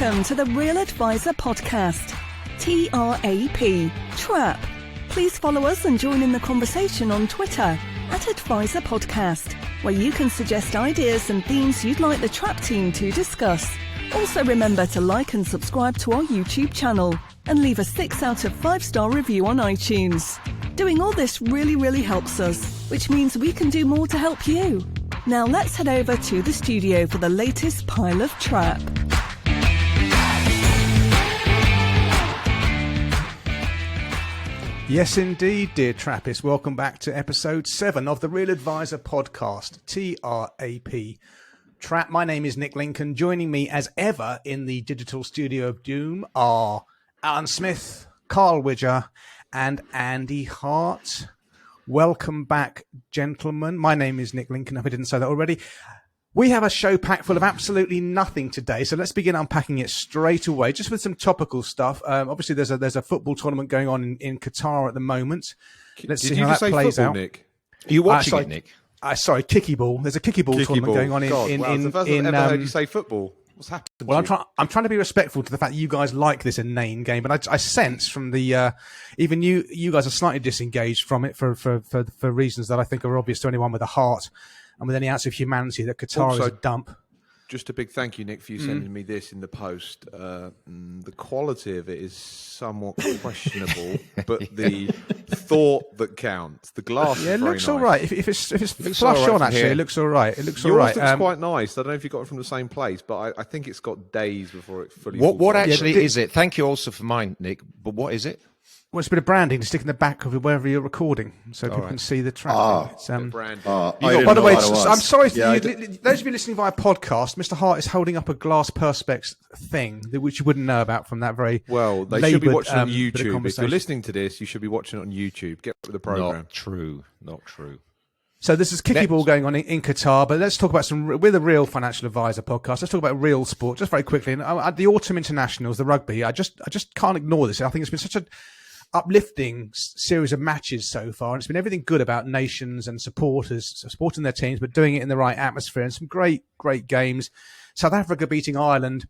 Welcome to the Real Advisor Podcast. TRAP. Trap. Please follow us and join in the conversation on Twitter @Advisor Podcast, where you can suggest ideas and themes you'd like the Trap team to discuss. Also remember to like and subscribe to our YouTube channel and leave a 6 out of 5-star review on iTunes. Doing all this really helps us, which means we can do more to help you. Now let's head over to the studio for the latest pile of trap. Yes, indeed, dear Trappists. Welcome back to episode 7 of the Real Advisor Podcast, TRAP. Trap. My name is Nick Lincoln. Joining me as ever in the digital studio of doom are Alan Smith, Carl Widger, and Andy Hart. Welcome back, gentlemen. My name is Nick Lincoln, if I didn't say that already. We have a show packed full of absolutely nothing today, so let's begin unpacking it straight away, just with some topical stuff. Obviously, there's a football tournament going on in Qatar at the moment. Let's see how that plays football, out. Nick? Are you watching it, Nick? Sorry, kicky ball. There's a kicky ball tournament going on it's the first I've ever heard you say football. What's happened? Well, I'm trying to be respectful to the fact that you guys like this inane game, but I sense from the even you guys are slightly disengaged from it for reasons that I think are obvious to anyone with a heart and with any ounce of humanity that Qatar is a dump. Just a big thank you, Nick, for you sending me this in the post. The quality of it is somewhat questionable, but the thought that counts. The glass is it very looks nice. all right. If it's flush on, actually, it looks all right. It looks all right. Yours looks quite nice. I don't know if you got it from the same place, but I think it's got days before it fully. What actually is it? Thank you also for mine, Nick. But what is it? Well, it's a bit of branding to stick in the back of wherever you're recording, so people can see the track. By the way, I'm sorry, those of you listening via podcast, Mr. Hart is holding up a glass perspex thing which you wouldn't know about from that very well. They should be watching on YouTube. If you're listening to this, you should be watching it on YouTube. Get with the program. Not true. So this is kicky ball going on in Qatar, but let's talk about we're the Real Financial Advisor Podcast. Let's talk about real sport just very quickly. And the autumn internationals, the rugby, I just can't ignore this. I think it's been such a uplifting series of matches so far, and it's been everything good about nations and supporters supporting their teams, but doing it in the right atmosphere, and some great games. South Africa beating Ireland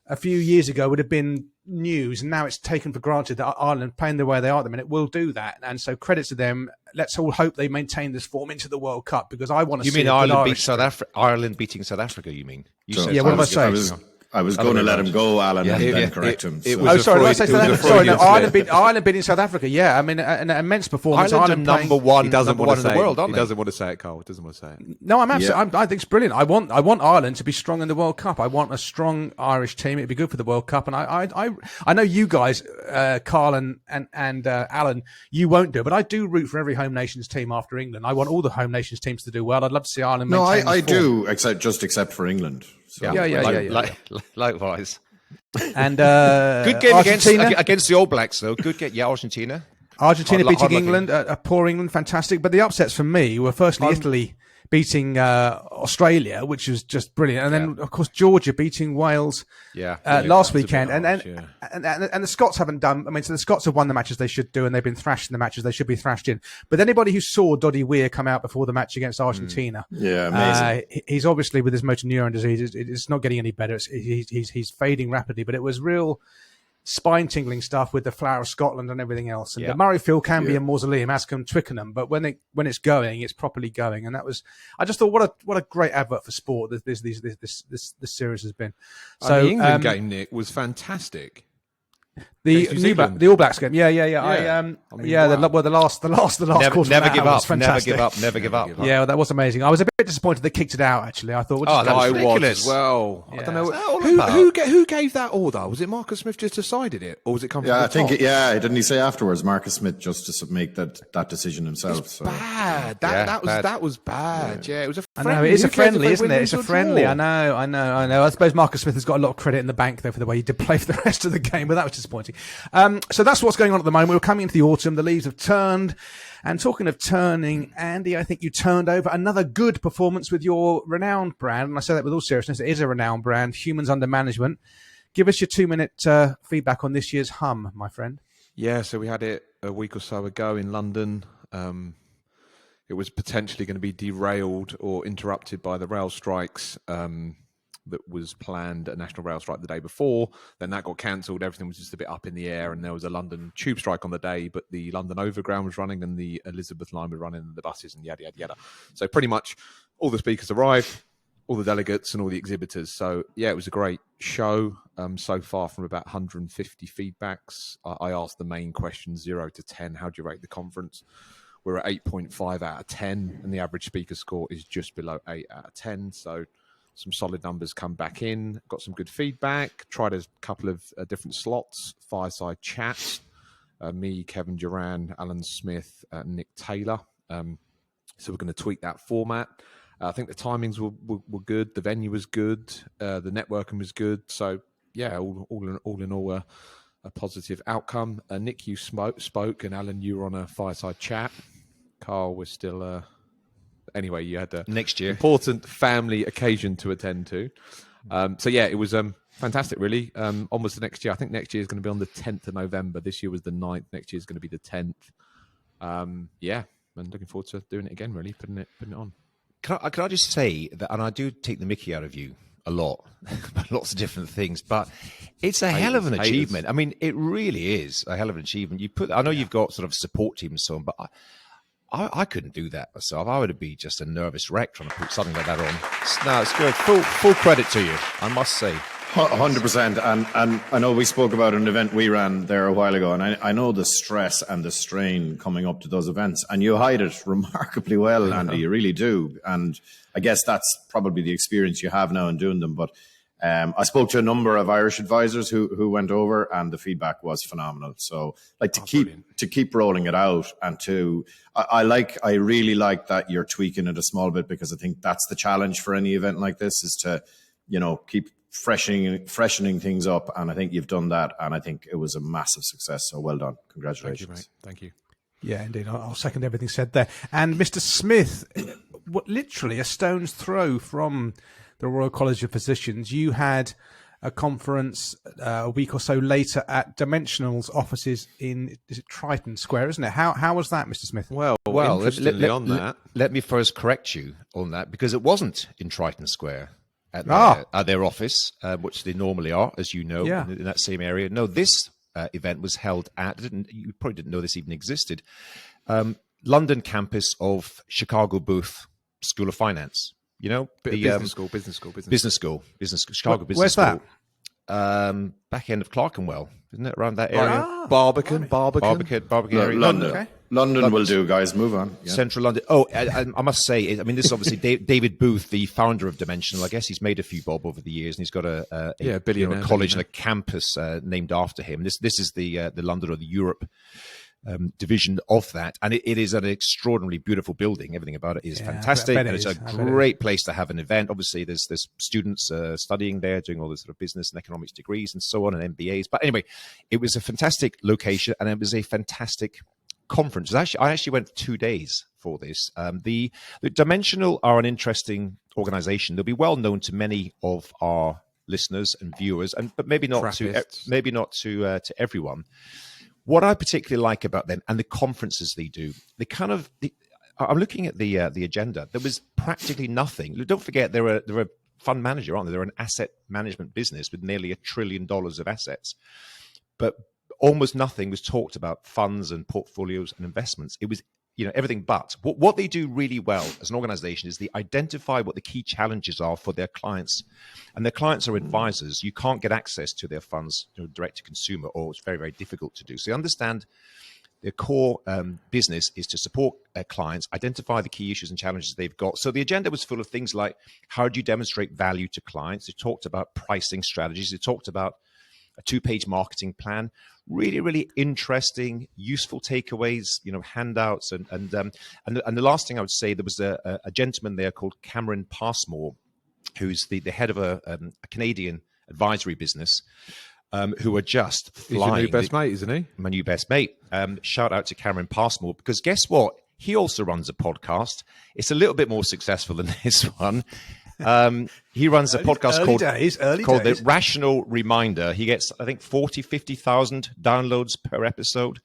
a few years ago would have been news, and now it's taken for granted that Ireland, playing the way they are at the minute, will do that. And so credit to them. Let's all hope they maintain this form into the World Cup, because I want to see Ireland beating South Africa, you mean? What am I saying? I was going to let him go, Alan, and then correct him. Ireland beating South Africa. Yeah, I mean, an immense performance. Ireland number one in the world, aren't he doesn't want to say it, Carl. He doesn't want to say it. No, I'm absolutely. I think it's brilliant. I want Ireland to be strong in the World Cup. I want a strong Irish team. It'd be good for the World Cup. And I know you guys, Carl and Alan, you won't do it, but I do root for every home nations team after England. I want all the home nations teams to do well. I'd love to see Ireland. No, I do, except for England. So. Yeah. Likewise. And good game Argentina against the All Blacks, though. Good game, Argentina. Beating England, a poor England, fantastic. But the upsets for me were firstly Italy beating Australia, which was just brilliant, and then of course Georgia beating Wales last weekend. And the Scots haven't done. I mean, so the Scots have won the matches they should do, and they've been thrashed in the matches they should be thrashed in. But anybody who saw Doddy Weir come out before the match against Argentina, amazing. He's obviously with his motor neuron disease. It's not getting any better. He's fading rapidly, but it was real spine-tingling stuff with the Flower of Scotland and everything else. And the Murrayfield can be a mausoleum, as can Twickenham, but when it's going, it's properly going. And that was, I just thought, what a great advert for sport this series has been. So the England game, Nick, was fantastic. The All Blacks game, the last quarter. Never give up. Yeah, well, that was amazing. I was a bit disappointed they kicked it out. Actually, I thought, that was ridiculous. As well. Yeah. I don't know who gave that order. Was it Marcus Smith just decided it, or was it come from the top? Didn't he say afterwards? Marcus Smith just to make that decision himself. It's bad. That was bad. Yeah, it was a friendly. I know, it's a friendly, isn't it? It's a friendly. I know. I suppose Marcus Smith has got a lot of credit in the bank though for the way he did play for the rest of the game, but that was disappointing. So that's what's going on at the moment. We're coming into the autumn. The leaves have turned. And talking of turning, Andy, I think you turned over another good performance with your renowned brand. And I say that with all seriousness. It is a renowned brand, Humans Under Management. Give us your 2-minute feedback on this year's hum, my friend. Yeah, so we had it a week or so ago in London. It was potentially going to be derailed or interrupted by the rail strikes. that was planned a national rail strike the day before. Then that got cancelled. Everything was just a bit up in the air, and there was a London tube strike on the day, but the London Overground was running and the Elizabeth line was running, and the buses and yada, yada, yada. So pretty much all the speakers arrived, all the delegates and all the exhibitors. So yeah, it was a great show. So far from about 150 feedbacks. I asked the main question, 0 to 10, how do you rate the conference? We're at 8.5 out of 10, and the average speaker score is just below 8 out of 10. So some solid numbers come back in. Got some good feedback. Tried a couple of different slots, fireside chats. Me, Kevin Duran, Alan Smith, Nick Taylor. So we're going to tweak that format. I think the timings were good. The venue was good. The networking was good. So yeah, all in all, a positive outcome. Nick, you spoke, and Alan, you were on a fireside chat. Carl was still. Anyway, you had a next year important family occasion to attend to. So yeah, it was fantastic. Really, almost the next year. I think next year is going to be on the 10th of November. This year was the 9th. Next year is going to be the 10th. Yeah, and looking forward to doing it again. Really, putting it on. Can I just say that, and I do take the mickey out of you a lot, lots of different things, but it's a hell of an achievement. I mean, it really is a hell of an achievement. I know you've got sort of support team and so on, but I couldn't do that myself. I would be just a nervous wreck trying to put something like that on. No, it's good. Full credit to you, I must say. 100%. And I know we spoke about an event we ran there a while ago, and I know the stress and the strain coming up to those events, and you hide it remarkably well, Andy. You really do. And I guess that's probably the experience you have now in doing them. But I spoke to a number of Irish advisors who went over, and the feedback was phenomenal. So like to keep rolling it out, and I really like that you're tweaking it a small bit, because I think that's the challenge for any event like this, is to, keep freshening things up, and I think you've done that, and I think it was a massive success. So well done, congratulations. Thank you, mate. Thank you. Yeah, indeed. I'll second everything said there. And Mr. Smith, literally a stone's throw from the Royal College of Physicians, you had a conference a week or so later at Dimensional's offices in, is it Triton Square, isn't it? How was that, Mr. Smith? Well, let me first correct you on that, because it wasn't in Triton Square at their office, which they normally are, as you know, in that same area. No, this event was held at, you probably didn't know this even existed, London campus of Chicago Booth School of Finance. Business school, Chicago Business School. Where's that? Back end of Clerkenwell, isn't it? Around that area. Barbican area. London. Okay. London will do, guys. Move on. Yeah. Central London. Oh, I must say, this is obviously David Booth, the founder of Dimensional. I guess he's made a few bob over the years, and he's got a college and a campus named after him. This is the London or the Europe division of that, and it is an extraordinarily beautiful building. Everything about it is fantastic, and it's a great place to have an event. Obviously, there's students studying there, doing all this sort of business and economics degrees and so on, and MBAs. But anyway, it was a fantastic location, and it was a fantastic conference. I actually went 2 days for this. The Dimensional are an interesting organization. They'll be well known to many of our listeners and viewers, but maybe not to everyone. What I particularly like about them and the conferences they do, I'm looking at the agenda. There was practically nothing. Don't forget, they're a fund manager, aren't they? They're an asset management business with nearly $1 trillion of assets, but almost nothing was talked about funds and portfolios and investments. It was, everything but. What they do really well as an organization is they identify what the key challenges are for their clients. And their clients are advisors. You can't get access to their funds direct to consumer, or it's very, very difficult to do. So they understand their core business is to support their clients, identify the key issues and challenges they've got. So the agenda was full of things like, how do you demonstrate value to clients? They talked about pricing strategies. They talked about a 2-page marketing plan. Really, really interesting, useful takeaways, handouts, and the last thing I would say, there was a gentleman there called Cameron Passmore, who's the head of a Canadian advisory business, who are just flying. He's your new best mate, isn't he? My new best mate. Shout out to Cameron Passmore, because guess what? He also runs a podcast. It's a little bit more successful than this one. He runs a podcast called The Rational Reminder. He gets, I think, 50,000 downloads per episode.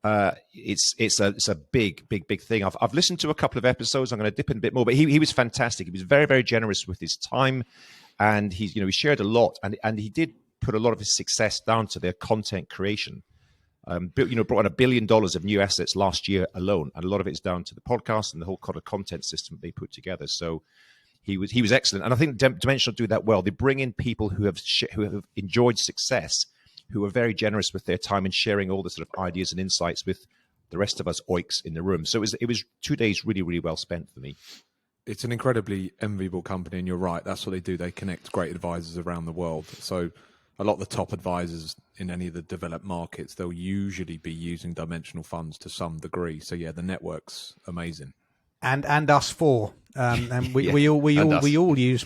It's a big thing. I've listened to a couple of episodes. I'm going to dip in a bit more, but he was fantastic. He was very, very generous with his time. and he shared a lot, and he did put a lot of his success down to their content creation. Brought in $1 billion of new assets last year alone, and a lot of it is down to the podcast and the whole kind of content system they put together. So he was excellent, and I think Dimensional do that well. They bring in people who have enjoyed success, who are very generous with their time and sharing all the sort of ideas and insights with the rest of us oiks in the room. So it was 2 days really, really well spent for me. It's an incredibly enviable company, and you're right. That's what they do. They connect great advisors around the world. So a lot of the top advisors in any of the developed markets, they'll usually be using Dimensional funds to some degree. So yeah, the network's amazing. And us four, and we all use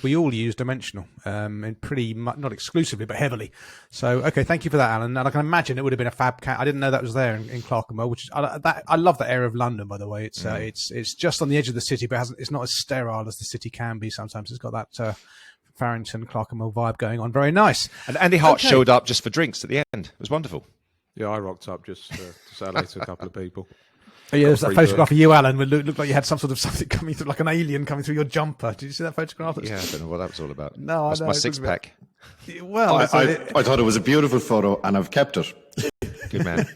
Dimensional, and pretty much, not exclusively but heavily. So okay, thank you for that, Alan. And I can imagine it would have been a fab cat. I didn't know that was there in Clerkenwell, which is I love that area of London, by the way. It's just on the edge of the city, but it's not as sterile as the city can be sometimes. It's got that Farrington, Clerkenwell vibe going on. Very nice. And Andy Hart showed up just for drinks at the end. It was wonderful. Yeah, I rocked up just to say hello to a couple of people. Oh, yeah, there's that photograph of you, Alan, would look like you had some sort of something coming through, like an alien coming through your jumper. Did you see that photograph? Yeah, I don't know what that was all about. No, I know. My six-pack. Well, I thought it was a beautiful photo, and I've kept it. Good man.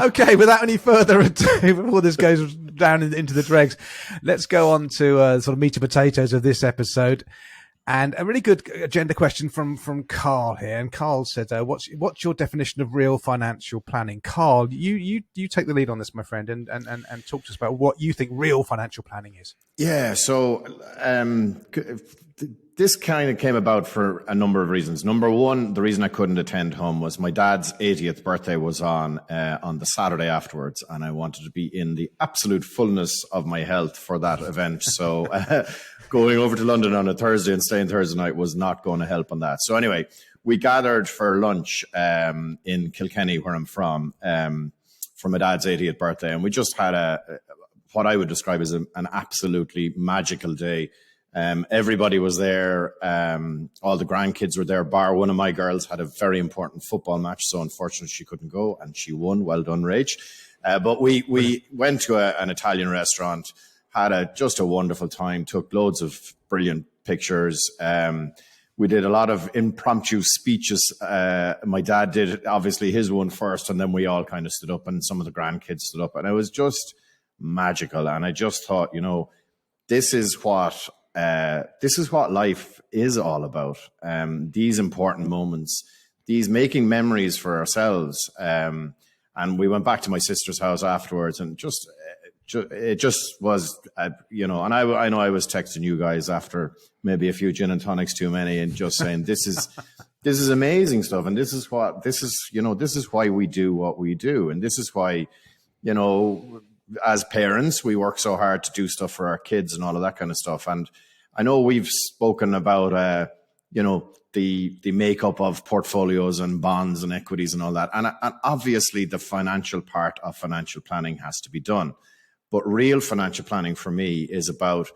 Okay, without any further ado, before this goes down into the dregs, let's go on to sort of meat and potatoes of this episode. And a really good agenda question from Carl here. And Carl said, what's your definition of real financial planning? Carl, you take the lead on this, my friend, and talk to us about what you think real financial planning is. Yeah, so this kind of came about for a number of reasons. Number one, the reason I couldn't attend home was my dad's 80th birthday was on the Saturday afterwards, and I wanted to be in the absolute fullness of my health for that event. So going over to London on a Thursday and staying Thursday night was not going to help on that. So anyway, we gathered for lunch in Kilkenny, where I'm from for my dad's 80th birthday, and we just had what I would describe as an absolutely magical day. Everybody was there. All the grandkids were there, bar one of my girls had a very important football match, so unfortunately she couldn't go, and she won. Well done, Rach. But we went to an Italian restaurant, had just a wonderful time, took loads of brilliant pictures. We did a lot of impromptu speeches. My dad did obviously his one first, and then we all kind of stood up, and some of the grandkids stood up, and it was just magical. And I just thought, this is what life is all about. These important moments, these making memories for ourselves. And we went back to my sister's house afterwards, and it just was, and I know I was texting you guys after maybe a few gin and tonics too many, and just saying this is amazing stuff, and this is why we do what we do, and this is why, as parents, we work so hard to do stuff for our kids and all of that kind of stuff. And I know we've spoken about, the makeup of portfolios and bonds and equities and all that. And obviously the financial part of financial planning has to be done. But real financial planning for me is about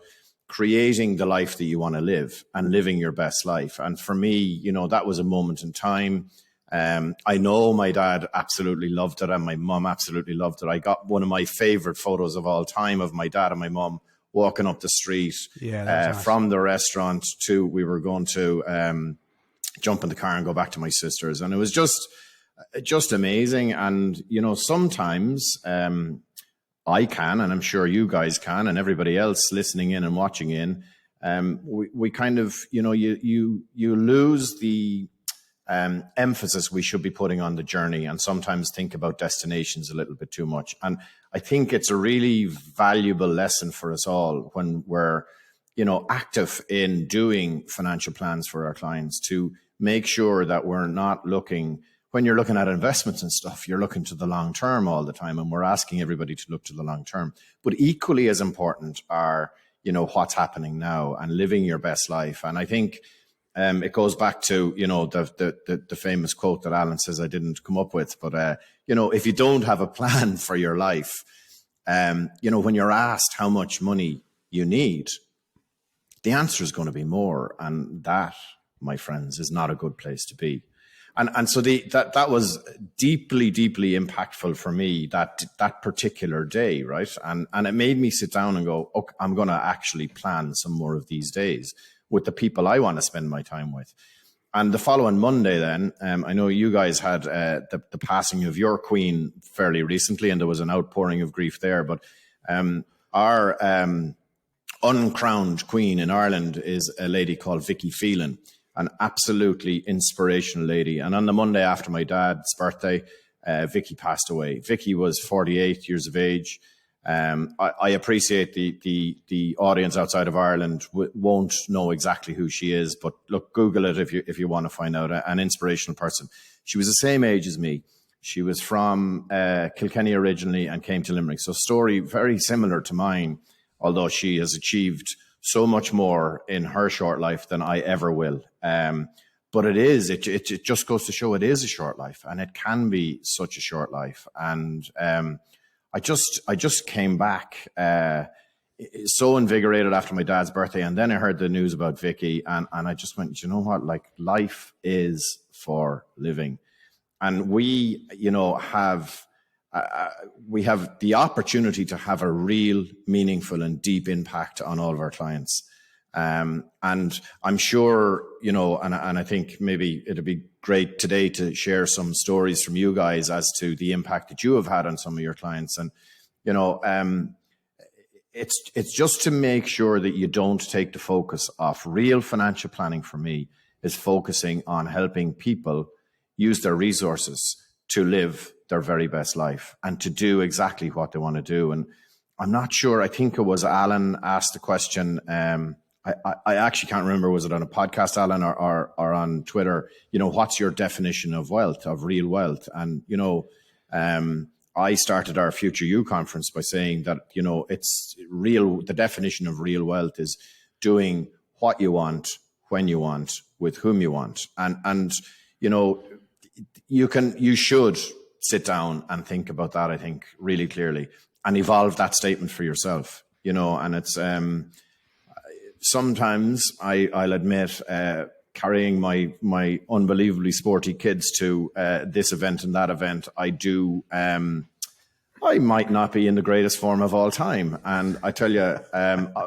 creating the life that you want to live and living your best life. And for me, that was a moment in time. I know my dad absolutely loved it, and my mum absolutely loved it. I got one of my favorite photos of all time of my dad and my mum walking up the street nice. From the restaurant to, we were going to jump in the car and go back to my sister's. And it was just amazing. And, sometimes I can, and I'm sure you guys can, and everybody else listening in and watching in, we kind of, you lose the emphasis we should be putting on the journey, and sometimes think about destinations a little bit too much. And I think it's a really valuable lesson for us all when we're, active in doing financial plans for our clients, to make sure that we're not looking, when you're looking at investments and stuff, you're looking to the long term all the time, and we're asking everybody to look to the long term. But equally as important are, what's happening now and living your best life. And I think it goes back to, the famous quote that Alan says I didn't come up with, but, if you don't have a plan for your life, when you're asked how much money you need, the answer is going to be more. And that, my friends, is not a good place to be. And so that was deeply, deeply impactful for me, that particular day, right? And it made me sit down and go, okay, I'm going to actually plan some more of these days. with the people I want to spend my time with. And the following Monday then, I know you guys had the passing of your queen fairly recently, and there was an outpouring of grief there. But our uncrowned queen in Ireland is a lady called Vicky Phelan, an absolutely inspirational lady. And on the Monday after my dad's birthday, Vicky passed away. Vicky was 48 years of age. I appreciate the audience outside of Ireland won't know exactly who she is, but look, Google it if you want to find out. An inspirational person. She was the same age as me. She was from Kilkenny originally and came to Limerick. So story very similar to mine, although she has achieved so much more in her short life than I ever will. But it just goes to show it is a short life, and it can be such a short life. And I just came back so invigorated after my dad's birthday, and then I heard the news about Vicky, and I just went, you know what? Like, life is for living, and we, have the opportunity to have a real, meaningful, and deep impact on all of our clients. And I'm sure, and I think maybe it'd be great today to share some stories from you guys as to the impact that you have had on some of your clients. And, it's just to make sure that you don't take the focus off. Real financial planning for me is focusing on helping people use their resources to live their very best life and to do exactly what they want to do. And I'm not sure, I think it was Alan asked the question, I actually can't remember, was it on a podcast, Alan, or on Twitter, what's your definition of wealth, of real wealth? And, I started our Future You conference by saying that, it's real. The definition of real wealth is doing what you want, when you want, with whom you want. And you should sit down and think about that, I think, really clearly, and evolve that statement for yourself, and it's, sometimes I'll admit, carrying my unbelievably sporty kids to this event and that event, I might not be in the greatest form of all time. And I tell you,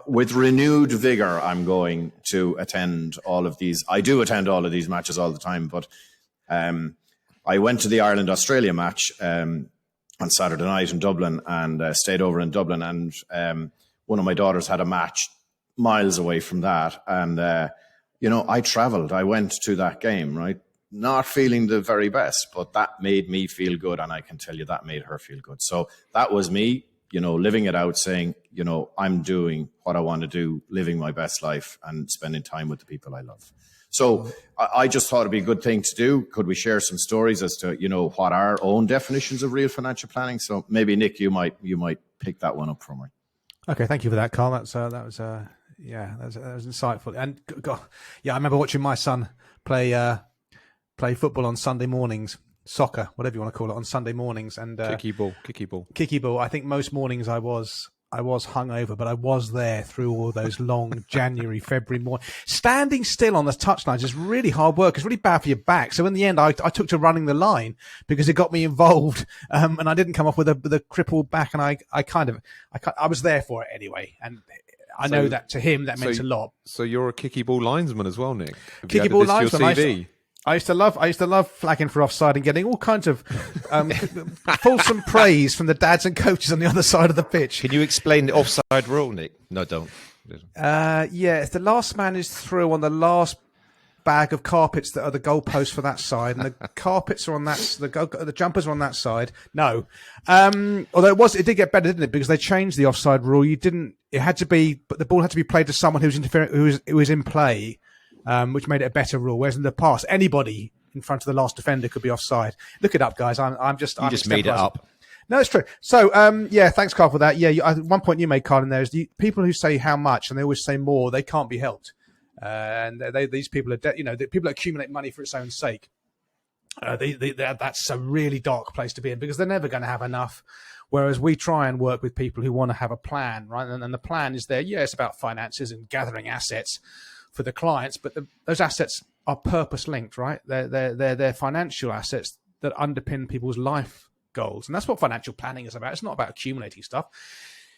with renewed vigor, I'm going to attend all of these. I do attend all of these matches all the time, but I went to the Ireland-Australia match on Saturday night in Dublin, and stayed over in Dublin. And one of my daughters had a match miles away from that. And, I traveled. I went to that game, right? Not feeling the very best, but that made me feel good. And I can tell you that made her feel good. So that was me, living it out, saying, I'm doing what I want to do, living my best life and spending time with the people I love. So I just thought it'd be a good thing to do. Could we share some stories as to, what our own definitions of real financial planning? So maybe Nick, you might pick that one up for me. Okay, thank you for that, Carl. That was insightful. And I remember watching my son play football on Sunday mornings, soccer, whatever you want to call it, on Sunday mornings, and kicky ball. I think most mornings I was hungover, but I was there through all those long January, February mornings. Standing still on the touchlines is really hard work. It's really bad for your back. So in the end, I took to running the line because it got me involved, and I didn't come off with a crippled back. And I was there for it anyway. And I know that to him that meant a lot. So you're a kicky ball linesman as well, Nick. Kicky ball linesman. I used to love flagging for offside and getting all kinds of fulsome praise from the dads and coaches on the other side of the pitch. Can you explain the offside rule, Nick? No, don't. If the last man is through on the last bag of carpets that are the goalposts for that side, and the carpets are on that, the jumpers are on that side. No, although it did get better, didn't it? Because they changed the offside rule. But the ball had to be played to someone who's interfering, who was in play. Which made it a better rule. Whereas in the past, anybody in front of the last defender could be offside. Look it up, guys. I'm just made it up. No, it's true. So, thanks, Carl, for that. Yeah, one point you made, Carl, in there is the people who say how much and they always say more, they can't be helped. And these people are, the people that accumulate money for its own sake. That's a really dark place to be in because they're never going to have enough. Whereas we try and work with people who want to have a plan, right? And the plan is there. Yeah, it's about finances and gathering assets for the clients, but those assets are purpose linked, right? They're financial assets that underpin people's life goals. And that's what financial planning is about. It's not about accumulating stuff.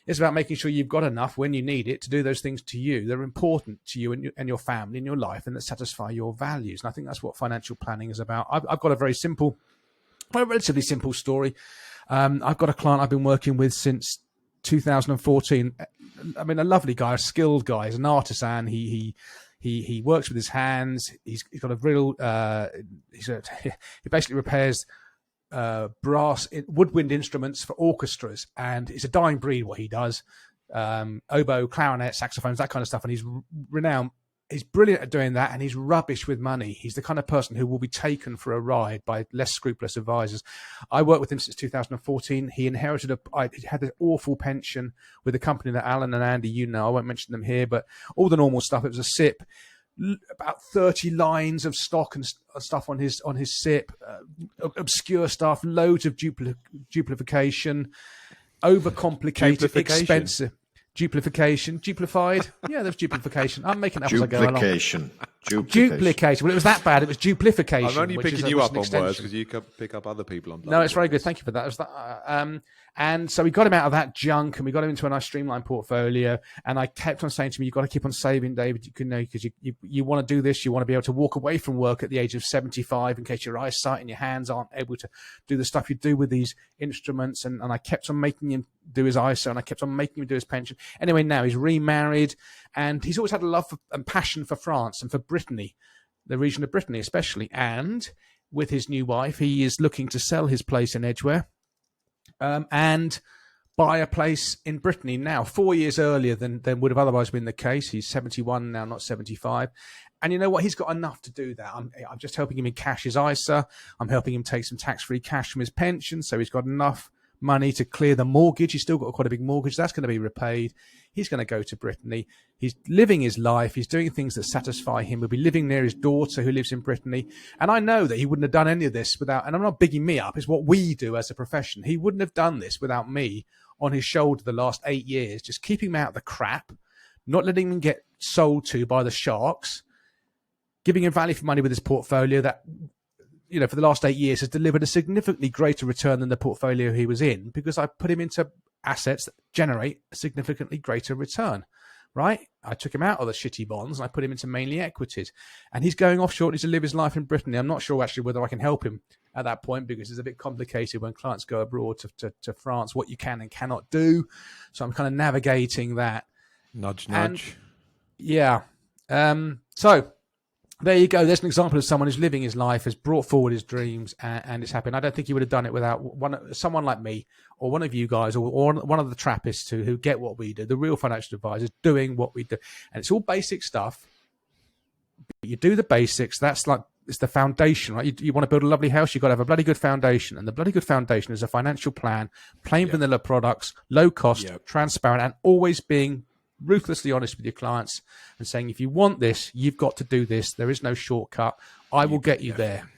It's about making sure you've got enough when you need it to do those things to you that are important to you and your family and your life and that satisfy your values. And I think that's what financial planning is about. I've got a relatively simple story. I've got a client I've been working with since 2014. I mean, a lovely guy, a skilled guy. He's an artisan. He works with his hands. He's got a real. He basically repairs brass woodwind instruments for orchestras, and it's a dying breed what he does. Oboe, clarinet, saxophones, that kind of stuff. And he's renowned. He's brilliant at doing that, and he's rubbish with money. He's the kind of person who will be taken for a ride by less scrupulous advisors. I worked with him since 2014. He inherited he had an awful pension with a company that Alan and Andy, I won't mention them here, but all the normal stuff. It was a SIP, about 30 lines of stock and stuff on his SIP, obscure stuff, loads of duplication, overcomplicated, expensive. Duplified. Yeah, there's duplication. I'm making it up as I go along. Duplication. Well, it was that bad. It was duplification. I'm only picking you up on words because you can pick up other people on. No, it's very good. Thank you for that. It was that and so we got him out of that junk and we got him into a nice streamlined portfolio. And I kept on saying to him, you've got to keep on saving, David. You can know because you want to do this. You want to be able to walk away from work at the age of 75 in case your eyesight and your hands aren't able to do the stuff you do with these instruments. And I kept on making him do his ISA and I kept on making him do his pension. Anyway, now he's remarried and he's always had a love and passion for France and for Brittany, the region of Brittany especially. And with his new wife, he is looking to sell his place in Edgware and buy a place in Brittany now, 4 years earlier than would have otherwise been the case. He's 71 now, not 75. And you know what? He's got enough to do that. I'm just helping him encash his ISA. I'm helping him take some tax-free cash from his pension. So he's got enough money to clear the mortgage. He's still got quite a big mortgage. That's going to be repaid. He's going to go to Brittany. He's living his life. He's doing things that satisfy him. He'll be living near his daughter who lives in Brittany. And I know that he wouldn't have done any of this without, and I'm not bigging me up, it's what we do as a profession. He wouldn't have done this without me on his shoulder the last 8 years, just keeping him out of the crap, not letting him get sold to by the sharks, giving him value for money with his portfolio that, for the last 8 years has delivered a significantly greater return than the portfolio he was in because I put him into assets that generate a significantly greater return, right? I took him out of the shitty bonds and I put him into mainly equities. And he's going off shortly to live his life in Brittany. I'm not sure actually whether I can help him at that point because it's a bit complicated when clients go abroad to France, what you can and cannot do. So I'm kind of navigating that. Nudge. Yeah. So there you go. There's an example of someone who's living his life, has brought forward his dreams, and it's happened. I don't think he would have done it without someone like me or one of you guys or one of the Trappists who get what we do, the real financial advisors doing what we do. And it's all basic stuff. You do the basics. That's like, it's the foundation, right? You want to build a lovely house, you've got to have a bloody good foundation. And the bloody good foundation is a financial plan, plain vanilla products, low cost, transparent, and always being ruthlessly honest with your clients and saying, if you want this, you've got to do this. There is no shortcut. I will get you there.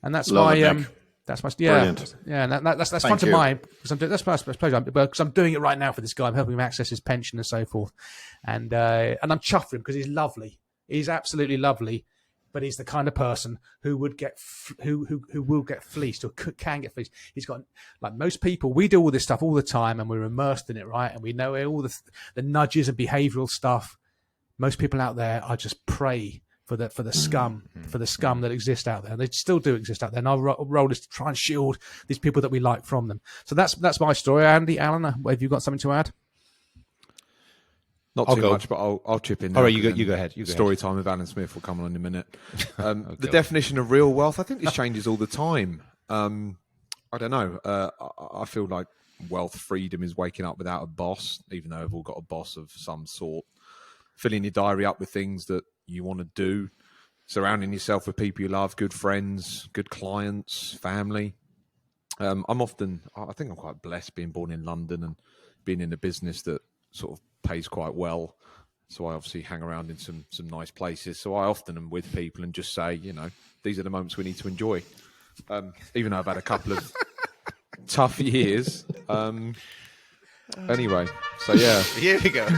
And that's that's my Brilliant. That's fun to mine because that's my pleasure because I'm doing it right now for this guy. I'm helping him access his pension and so forth. And I'm chuffed for him because he's lovely. He's absolutely lovely. But he's the kind of person who would get who will get fleeced or can get fleeced. He's got, like most people, we do all this stuff all the time and we're immersed in it, right? And we know all the nudges and behavioural stuff. Most people out there are just prey for the scum that exist out there. And they still do exist out there. And our role is to try and shield these people that we like from them. So that's my story. Andy, Alan, have you got something to add? Not too much, but I'll chip in. All right, you go ahead. Story time with Alan Smith will come on in a minute. The definition of real wealth, I think this changes all the time. I don't know. I feel like wealth freedom is waking up without a boss, even though we've all got a boss of some sort. Filling your diary up with things that you want to do. Surrounding yourself with people you love, good friends, good clients, family. I think I'm quite blessed being born in London and being in a business that sort of pays quite well, so I obviously hang around in some nice places. So I often am with people and just say, these are the moments we need to enjoy. Even though I've had a couple of tough years. Anyway, so yeah, here we go.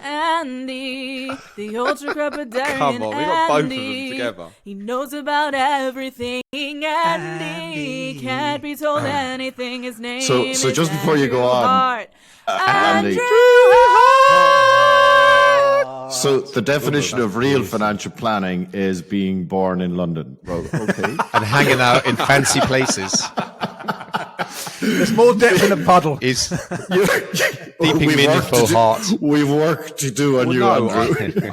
Andy, the ultra crepidarian. Come on, we got both of them together. He knows about everything. Andy can't be told anything. His name so is just before you go on, and Andy. true heart. So the definition of real financial planning is being born in London. Well, okay. And hanging out in fancy places. There's more depth in a puddle. Is deeping meaningful heart. We've work to do on you, Andrew.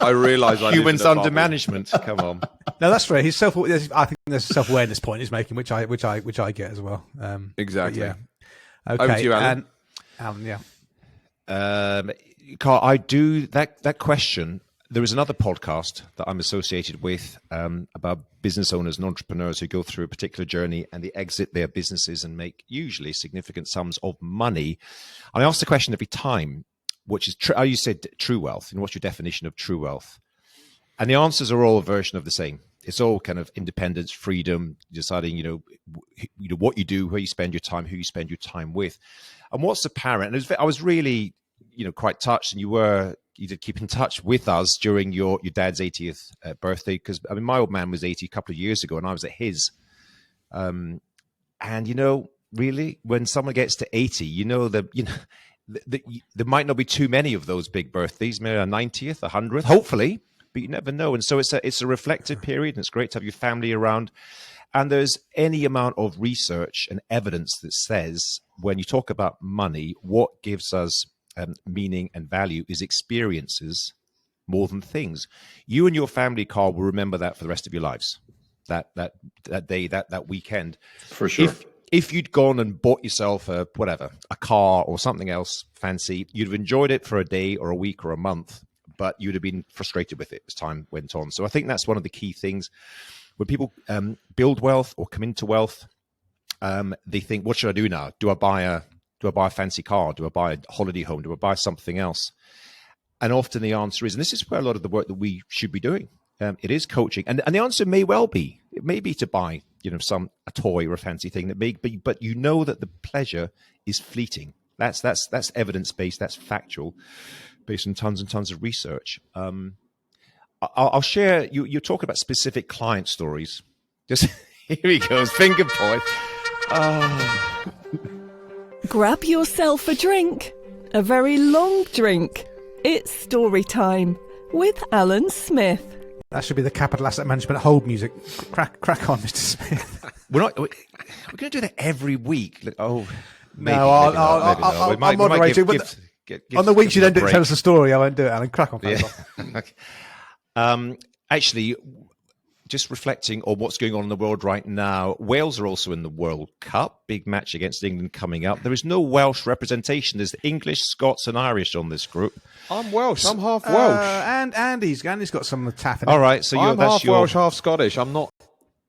I realise I Humans live in a under bubble. management. Come on. No, that's fair. He's I think there's a self-awareness point he's making, which I get as well. Exactly. Yeah. Okay. Over to you, Alan. And, Alan, yeah. Carl, I do that question. There is another podcast that I'm associated with about business owners and entrepreneurs who go through a particular journey and they exit their businesses and make usually significant sums of money. And I ask the question every time, which is, you said true wealth, and what's your definition of true wealth? And the answers are all a version of the same. It's all kind of independence, freedom, deciding, what you do, where you spend your time, who you spend your time with. And what's apparent, and I was really, quite touched, and you did keep in touch with us during your dad's 80th birthday, because my old man was 80 a couple of years ago and I was at his. And really, when someone gets to 80, there might not be too many of those big birthdays, maybe a 90th, 100th, hopefully, but you never know. And so it's a reflective period, and it's great to have your family around. And there's any amount of research and evidence that says when you talk about money, what gives us meaning and value is experiences more than things. You and your family, Carl, will remember that for the rest of your lives. That day, that weekend, For sure. If you'd gone and bought yourself a car or something else fancy, you'd have enjoyed it for a day or a week or a month, but you'd have been frustrated with it as time went on. So I think that's one of the key things when people build wealth or come into wealth. They think, what should I do now? Do I buy a fancy car? Do I buy a holiday home? Do I buy something else? And often the answer is, and this is where a lot of the work that we should be doing, it is coaching. And the answer may well be, it may be to buy, a toy or a fancy thing that may be, but that the pleasure is fleeting. That's evidence-based, that's factual, based on tons and tons of research. I'll share, you're talking about specific client stories. Just, here he goes, finger point. Oh. Grab yourself a drink, a very long drink. It's story time with Alan Smith. That should be the Capital Asset Management hold music. Crack on, Mr. Smith. We're going to do that every week. Maybe, No, I'll moderate it. On the weeks you don't tell us a story, I won't do it, Alan. Crack on. Yeah. Actually, just reflecting on what's going on in the world right now, Wales are also in the World Cup. Big match against England coming up. There is no Welsh representation. There's English, Scots, and Irish on this group. I'm Welsh. I'm half Welsh. And Andy's got some taff in it. All right, so I'm half Welsh, half Scottish. I'm not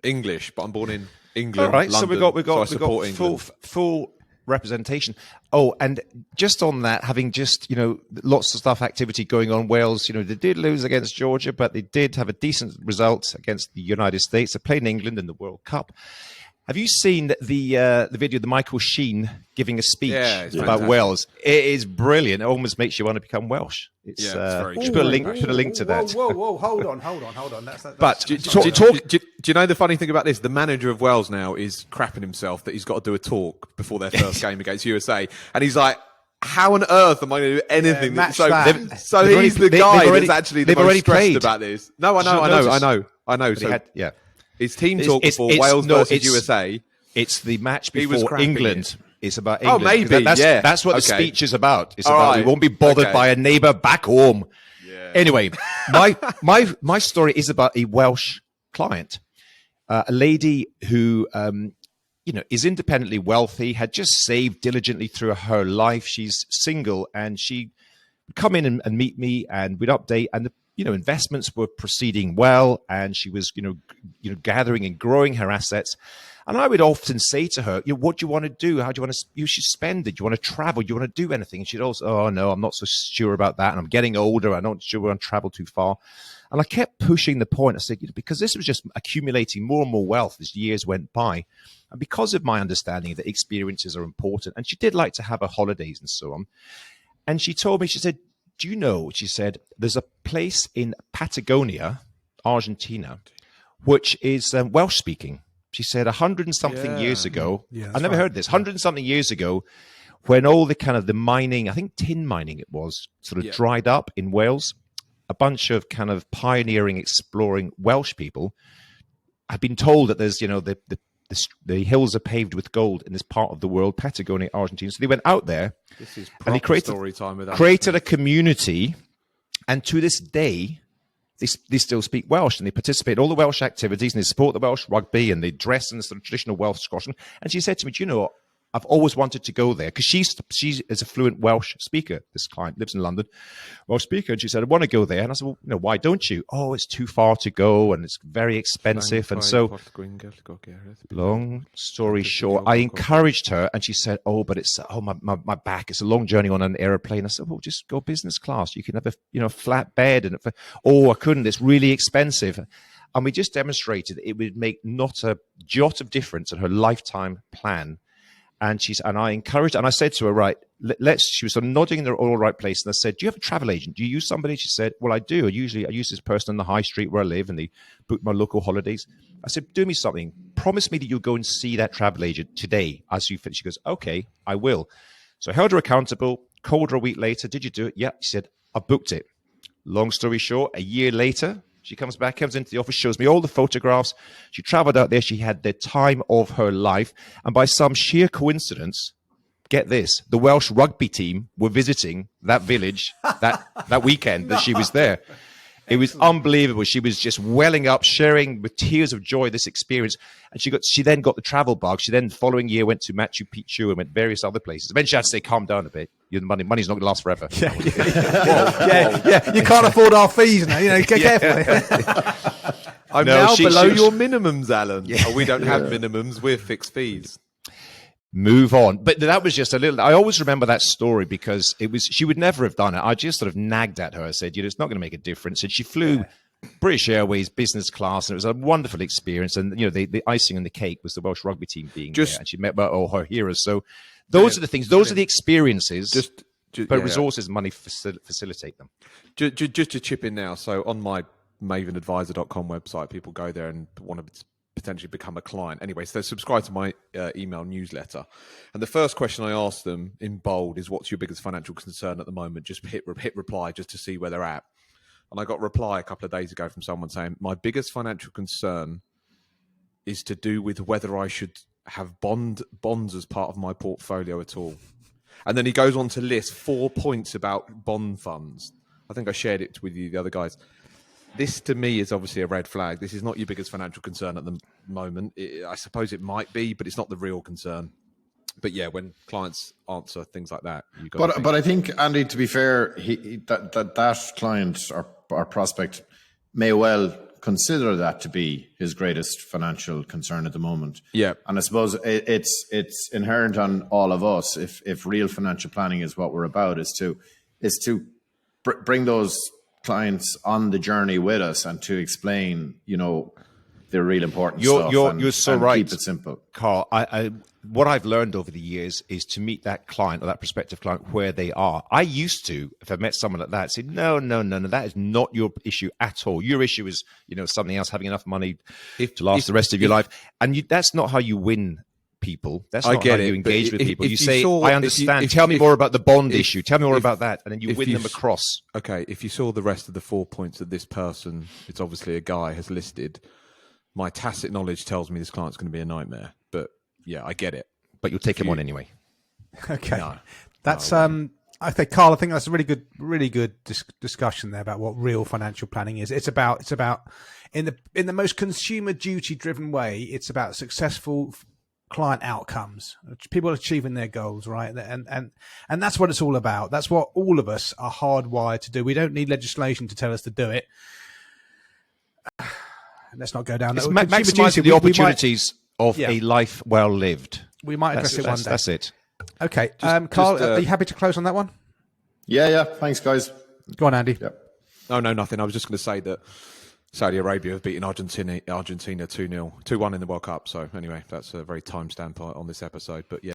English, but I'm born in England. All right, London, so we've got full full representation. Oh, and just on that, having just, lots of stuff, activity going on, Wales, they did lose against Georgia, but they did have a decent result against the United States. They played in England in the World Cup. Have you seen the video, the Michael Sheen giving a speech about Wales? It is brilliant. It almost makes you want to become Welsh. It's very put a link to that. Whoa, hold on. But do you know the funny thing about this? The manager of Wales now is crapping himself that he's got to do a talk before their first game against USA, and he's like, how on earth am I going to do anything? So he's the guy that's actually the most stressed about this. No, I know. So his team talk before Wales versus USA. It's the match before England. It's about England. Oh, maybe. That's what the speech is about. It's about we won't be bothered by a neighbour back home. Yeah. Anyway, my story is about a Welsh client, a lady who is independently wealthy, had just saved diligently through her life. She's single, and she would come in and meet me, and we'd update, and the investments were proceeding well, and she was, gathering and growing her assets. And I would often say to her, what do you want to do? How do you want to, you should spend it. Do you want to travel? Do you want to do anything? And she'd also, oh no, I'm not so sure about that. And I'm getting older. I'm not sure I want to travel too far. And I kept pushing the point. I said, because this was just accumulating more and more wealth as years went by. And because of my understanding that experiences are important, and she did like to have her holidays and so on. And she told me, she said, do you know, she said, there's a place in Patagonia, Argentina, which is Welsh speaking. She said 100 and something years ago, I never heard this, 100 and something years ago, when all the kind of the mining, I think tin mining it was, sort of dried up in Wales, a bunch of kind of pioneering, exploring Welsh people had been told that there's, the hills are paved with gold in this part of the world, Patagonia, Argentina. So they went out there and they created a community. And to this day, they still speak Welsh and they participate in all the Welsh activities and they support the Welsh rugby and they dress in the sort of traditional Welsh squash. And she said to me, do you know what? I've always wanted to go there because she is a fluent Welsh speaker. This client lives in London, Welsh speaker. And she said, I want to go there. And I said, well, why don't you? Oh, it's too far to go and it's very expensive. And so long story short, I encouraged her and she said, but it's, my back, it's a long journey on an airplane. I said, well, just go business class. You can have a flat bed. And I couldn't. It's really expensive. And we just demonstrated it would make not a jot of difference in her lifetime plan. And I encouraged, and I said to her, right, she was sort of nodding in the all right place. And I said, do you have a travel agent? Do you use somebody? She said, well, I do. I use this person on the high street where I live and they book my local holidays. I said, do me something. Promise me that you'll go and see that travel agent today as you finish. She goes, okay, I will. So I held her accountable, called her a week later. Did you do it? Yeah. She said, I booked it. Long story short, a year later, she comes into the office, shows me all the photographs. She traveled out there. She had the time of her life. And by some sheer coincidence, get this, the Welsh rugby team were visiting that village that weekend that she was there. It was unbelievable. She was just welling up, sharing with tears of joy this experience. And she then got the travel bug. She then, the following year, went to Machu Picchu and went various other places. Eventually, I had to say, calm down a bit. Money's not going to last forever. Yeah. You can't afford our fees now. Get careful. I'm now below your minimums, Alan. Yeah. Oh, we don't have minimums. We're fixed fees. Move on. But that was just a little, I always remember that story because she would never have done it. I just sort of nagged at her. I said, it's not going to make a difference. And she flew British Airways business class and it was a wonderful experience. And, the icing on the cake was the Welsh rugby team being there and she met all her heroes. So those are the things, those are the experiences, but resources and money facilitate them. Just to chip in now. So on my mavenadvisor.com website, people go there and want to potentially become a client. Anyway, so subscribe to my email newsletter. And the first question I asked them in bold is, what's your biggest financial concern at the moment? Just hit reply just to see where they're at. And I got a reply a couple of days ago from someone saying, my biggest financial concern is to do with whether I should have bonds as part of my portfolio at all. And then he goes on to list 4 points about bond funds. I think I shared it with you, the other guys. This, to me, is obviously a red flag. This is not your biggest financial concern at the moment. I suppose it might be, but it's not the real concern. But yeah, when clients answer things like that, you got. But I think, Andy, to be fair, that client or prospect may well consider that to be his greatest financial concern at the moment. Yeah, and I suppose it's inherent on all of us. If real financial planning is what we're about, is to bring those clients on the journey with us and to explain, the real important stuff. You're so right. Keep it simple, Carl. What I've learned over the years is to meet that client or that prospective client where they are. I used to, if I met someone like that, say, no, that is not your issue at all. Your issue is, something else, having enough money to last the rest of your life. And that's not how you win people. That's not how you engage with people. You say, I understand. Tell me more about the bond issue. Tell me more about that. And then you win them across. Okay, if you saw the rest of the 4 points that this person, it's obviously a guy, has listed, my tacit knowledge tells me this client's going to be a nightmare. But yeah, I get it. But you'll take him on anyway. Okay. No, that's I think, Carl, I think that's a really good discussion there about what real financial planning is. It's about in the most consumer duty driven way, it's about successful client outcomes, people achieving their goals, right? And that's what it's all about. That's what all of us are hardwired to do. We don't need legislation to tell us to do it. Let's not go down that. Maximizing the opportunities of a life well lived. We might address it one day. That's it. Okay. Carl, are you happy to close on that one? Yeah. Thanks, guys. Go on, Andy. Yep. No, nothing. I was just going to say that Saudi Arabia have beaten Argentina 2-0, 2-1 in the World Cup. So anyway, that's a very timestamp on this episode. But yeah,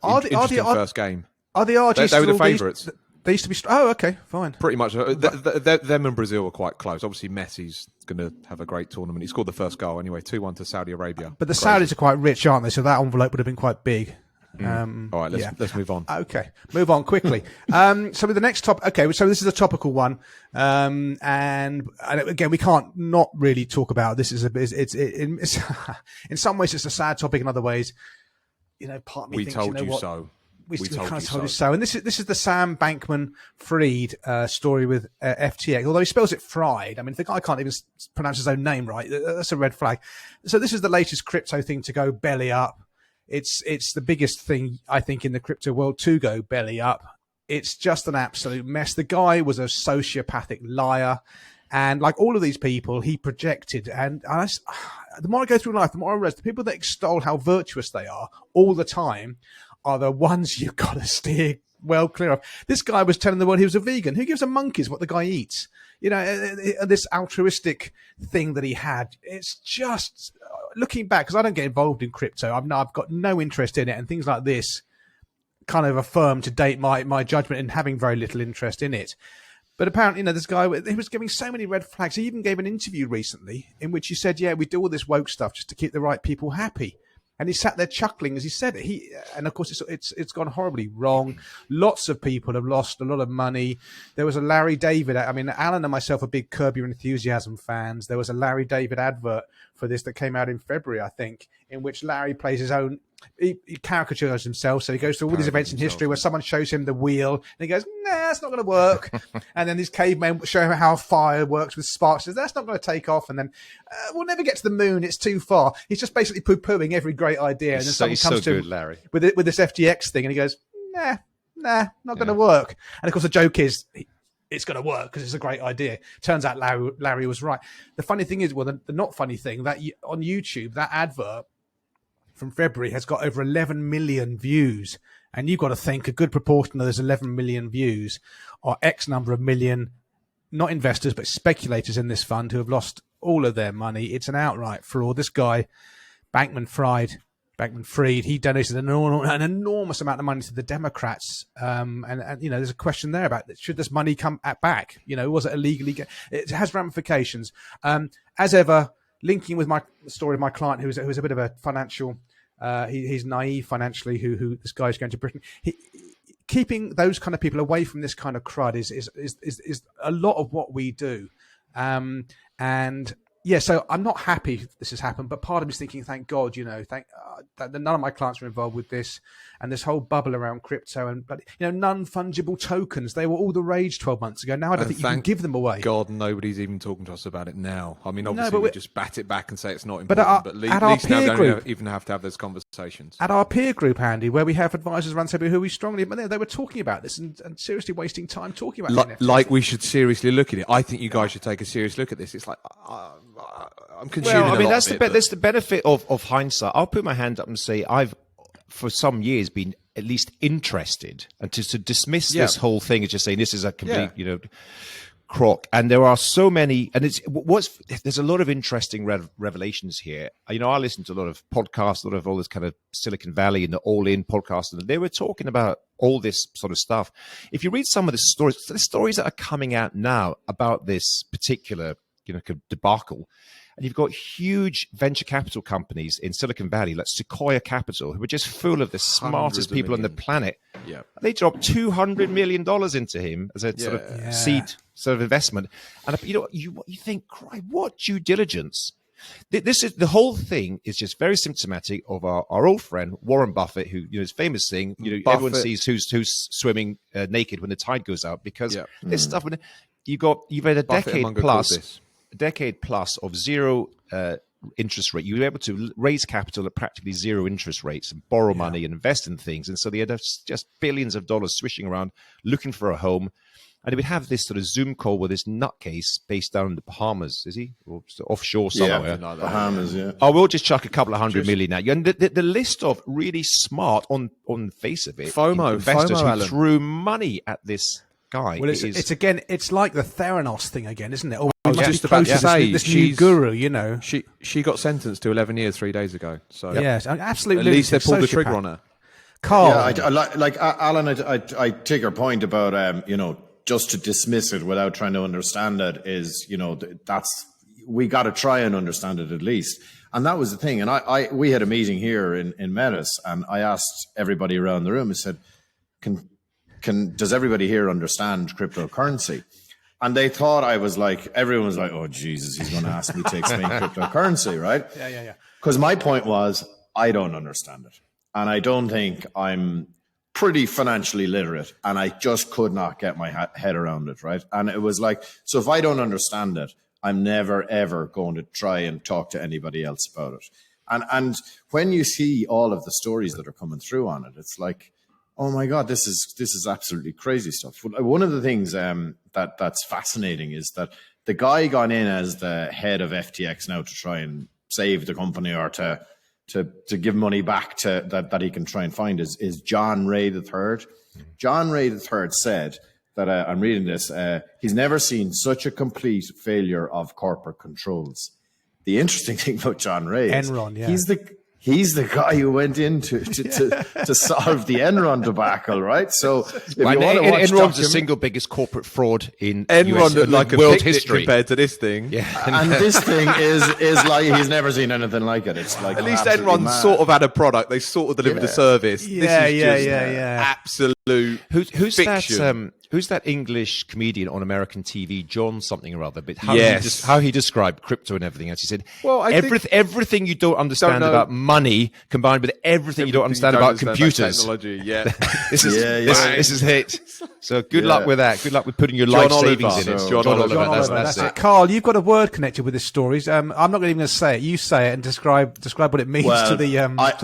interesting first game. Are the RG they were the favourites. They used to be. Oh, okay, fine. Pretty much. Them and Brazil were quite close. Obviously, Messi's going to have a great tournament. He scored the first goal anyway, 2-1 to Saudi Arabia. But the Saudis are quite rich, aren't they? So that envelope would have been quite big. All right, let's move on. Okay, move on quickly. So with the next topic, okay, so this is a topical one, and again, we can't not really talk about this. It's in some ways it's a sad topic, in other ways, part of me We thinks, told you what? so. We kind of told you so. And this is the Sam Bankman-Fried story with FTX. Although he spells it Fried. I mean, if the guy can't even pronounce his own name right, that's a red flag. So this is the latest crypto thing to go belly up. It's the biggest thing, I think, in the crypto world to go belly up. It's just an absolute mess. The guy was a sociopathic liar. And like all of these people, he projected. And the more I go through life, the more I realize the people that extol how virtuous they are all the time are the ones you've got to steer well clear of. This guy was telling the world he was a vegan. Who gives a monkeys what the guy eats? This altruistic thing that he had. It's just, looking back, because I don't get involved in crypto, I've got no interest in it, and things like this kind of affirm to date my judgment in having very little interest in it. But apparently, this guy, he was giving so many red flags. He even gave an interview recently in which he said, we do all this woke stuff just to keep the right people happy. And he sat there chuckling as he said it. And of course, it's gone horribly wrong. Lots of people have lost a lot of money. There was a Larry David. I mean, Alan and myself are big Curb Your Enthusiasm fans. There was a Larry David advert for this that came out in February, I think, in which Larry plays his own. He caricatures himself, so he goes to all these events in history where someone shows him the wheel, and he goes, "Nah, it's not going to work." And then these cavemen show him how fire works with sparks. Says, "That's not going to take off." And then we'll never get to the moon; it's too far. He's just basically poo-pooing every great idea. And then someone comes to him Larry, with this FTX thing, and he goes, "Nah, not going to work." And of course, the joke is, it's going to work because it's a great idea. Turns out Larry was right. The funny thing is, the not funny thing, that on YouTube, that advert from February has got over 11 million views. And you've got to think a good proportion of those 11 million views are X number of million, not investors, but speculators in this fund who have lost all of their money. It's an outright fraud. This guy, Bankman-Fried, he donated an enormous amount of money to the Democrats. And there's a question there about, should this money come back? Was it illegally? It has ramifications. As ever, linking with the story of my client, who's a bit of a financial, he's naive financially, who this guy's going to Britain. Keeping those kind of people away from this kind of crud is a lot of what we do. So I'm not happy this has happened, but part of me is thinking, thank God, that none of my clients were involved with this and this whole bubble around crypto but non-fungible tokens. They were all the rage 12 months ago. Now I don't think you can give them away. God, nobody's even talking to us about it now. I mean, obviously we just bat it back and say it's not important, but at least now we don't even have to have those conversations. At our peer group, Andy, where we have advisors around who we strongly, but they were talking about this and seriously wasting time talking about it. Like we should seriously look at it. I think you guys should take a serious look at this. It's like, I'm consuming that's the benefit of hindsight. I'll put my hand up and say I've, for some years, been at least interested, and to dismiss this whole thing as just saying this is a complete, crock. And there are so many, and there's a lot of interesting revelations here. I listen to a lot of podcasts, a lot of all this kind of Silicon Valley and the All In podcast, and they were talking about all this sort of stuff. If you read some of the stories that are coming out now about this particular debacle, and you've got huge venture capital companies in Silicon Valley, like Sequoia Capital, who are just full of the smartest people on the planet. Yeah, they dropped $200 million into him as a sort of seed sort of investment. And you think, cry, what due diligence? This is the whole thing is just very symptomatic of our old friend Warren Buffett, who his famous thing. Everyone sees who's swimming naked when the tide goes out, because this stuff. When you've had a decade plus of zero interest rate. You were able to raise capital at practically zero interest rates and borrow money and invest in things. And so they had just billions of dollars swishing around looking for a home. And he would have this sort of Zoom call with this nutcase based down in the Bahamas, is he? Or offshore somewhere. Yeah, Bahamas, yeah. Oh, we'll just chuck a couple of $100 million at you. And the list of really smart, on the face of it, investors who threw money at this guy. Well, it's like the Theranos thing again, isn't it? I was just about to say, this new guru, She got sentenced to 11 years 3 days ago. So yes, absolutely. At least they pulled the trigger on her. Carl, I like Alan. I take your point about just to dismiss it without trying to understand it is, that's, we got to try and understand it at least. And that was the thing. And we had a meeting here in Metis, and I asked everybody around the room, I said, does everybody here understand cryptocurrency? And they thought I was like, everyone was like, oh, Jesus, he's going to ask me to explain cryptocurrency, right? Yeah. Because my point was, I don't understand it. And I don't think I'm pretty financially literate. And I just could not get my head around it, right? And it was like, so if I don't understand it, I'm never, ever going to try and talk to anybody else about it. And when you see all of the stories that are coming through on it, it's like, oh my God, this is absolutely crazy stuff. One of the things that's fascinating is that the guy gone in as the head of FTX now to try and save the company or to give money back that he can try and find is John Ray III. John Ray III said that, I'm reading this, he's never seen such a complete failure of corporate controls. The interesting thing about John Ray is Enron, yeah. he's the guy who went in to solve the Enron debacle, right? So if you want to watch Enron's the single biggest corporate fraud in Enron US, like world a history compared to this thing. Yeah, and this thing is like he's never seen anything like it. It's like at least absolutely Enron mad. sort of had a product. They sort of delivered a service. Yeah, this is yeah. absolute Who's fiction. that? Who's that English comedian on American TV, John something or other? But Yes. how he described crypto and everything else. He said, Well, I think- everything you don't understand know- about money combined with everything you don't understand about computers. Technology, yeah. This is this is it. So good Yeah. luck with that. Good luck with putting your John life savings Oliver. in it. So- John Oliver. John Oliver, That's it. Carl, you've got a word connected with this story. I'm not even going to say it. You say it and describe what it means Well, to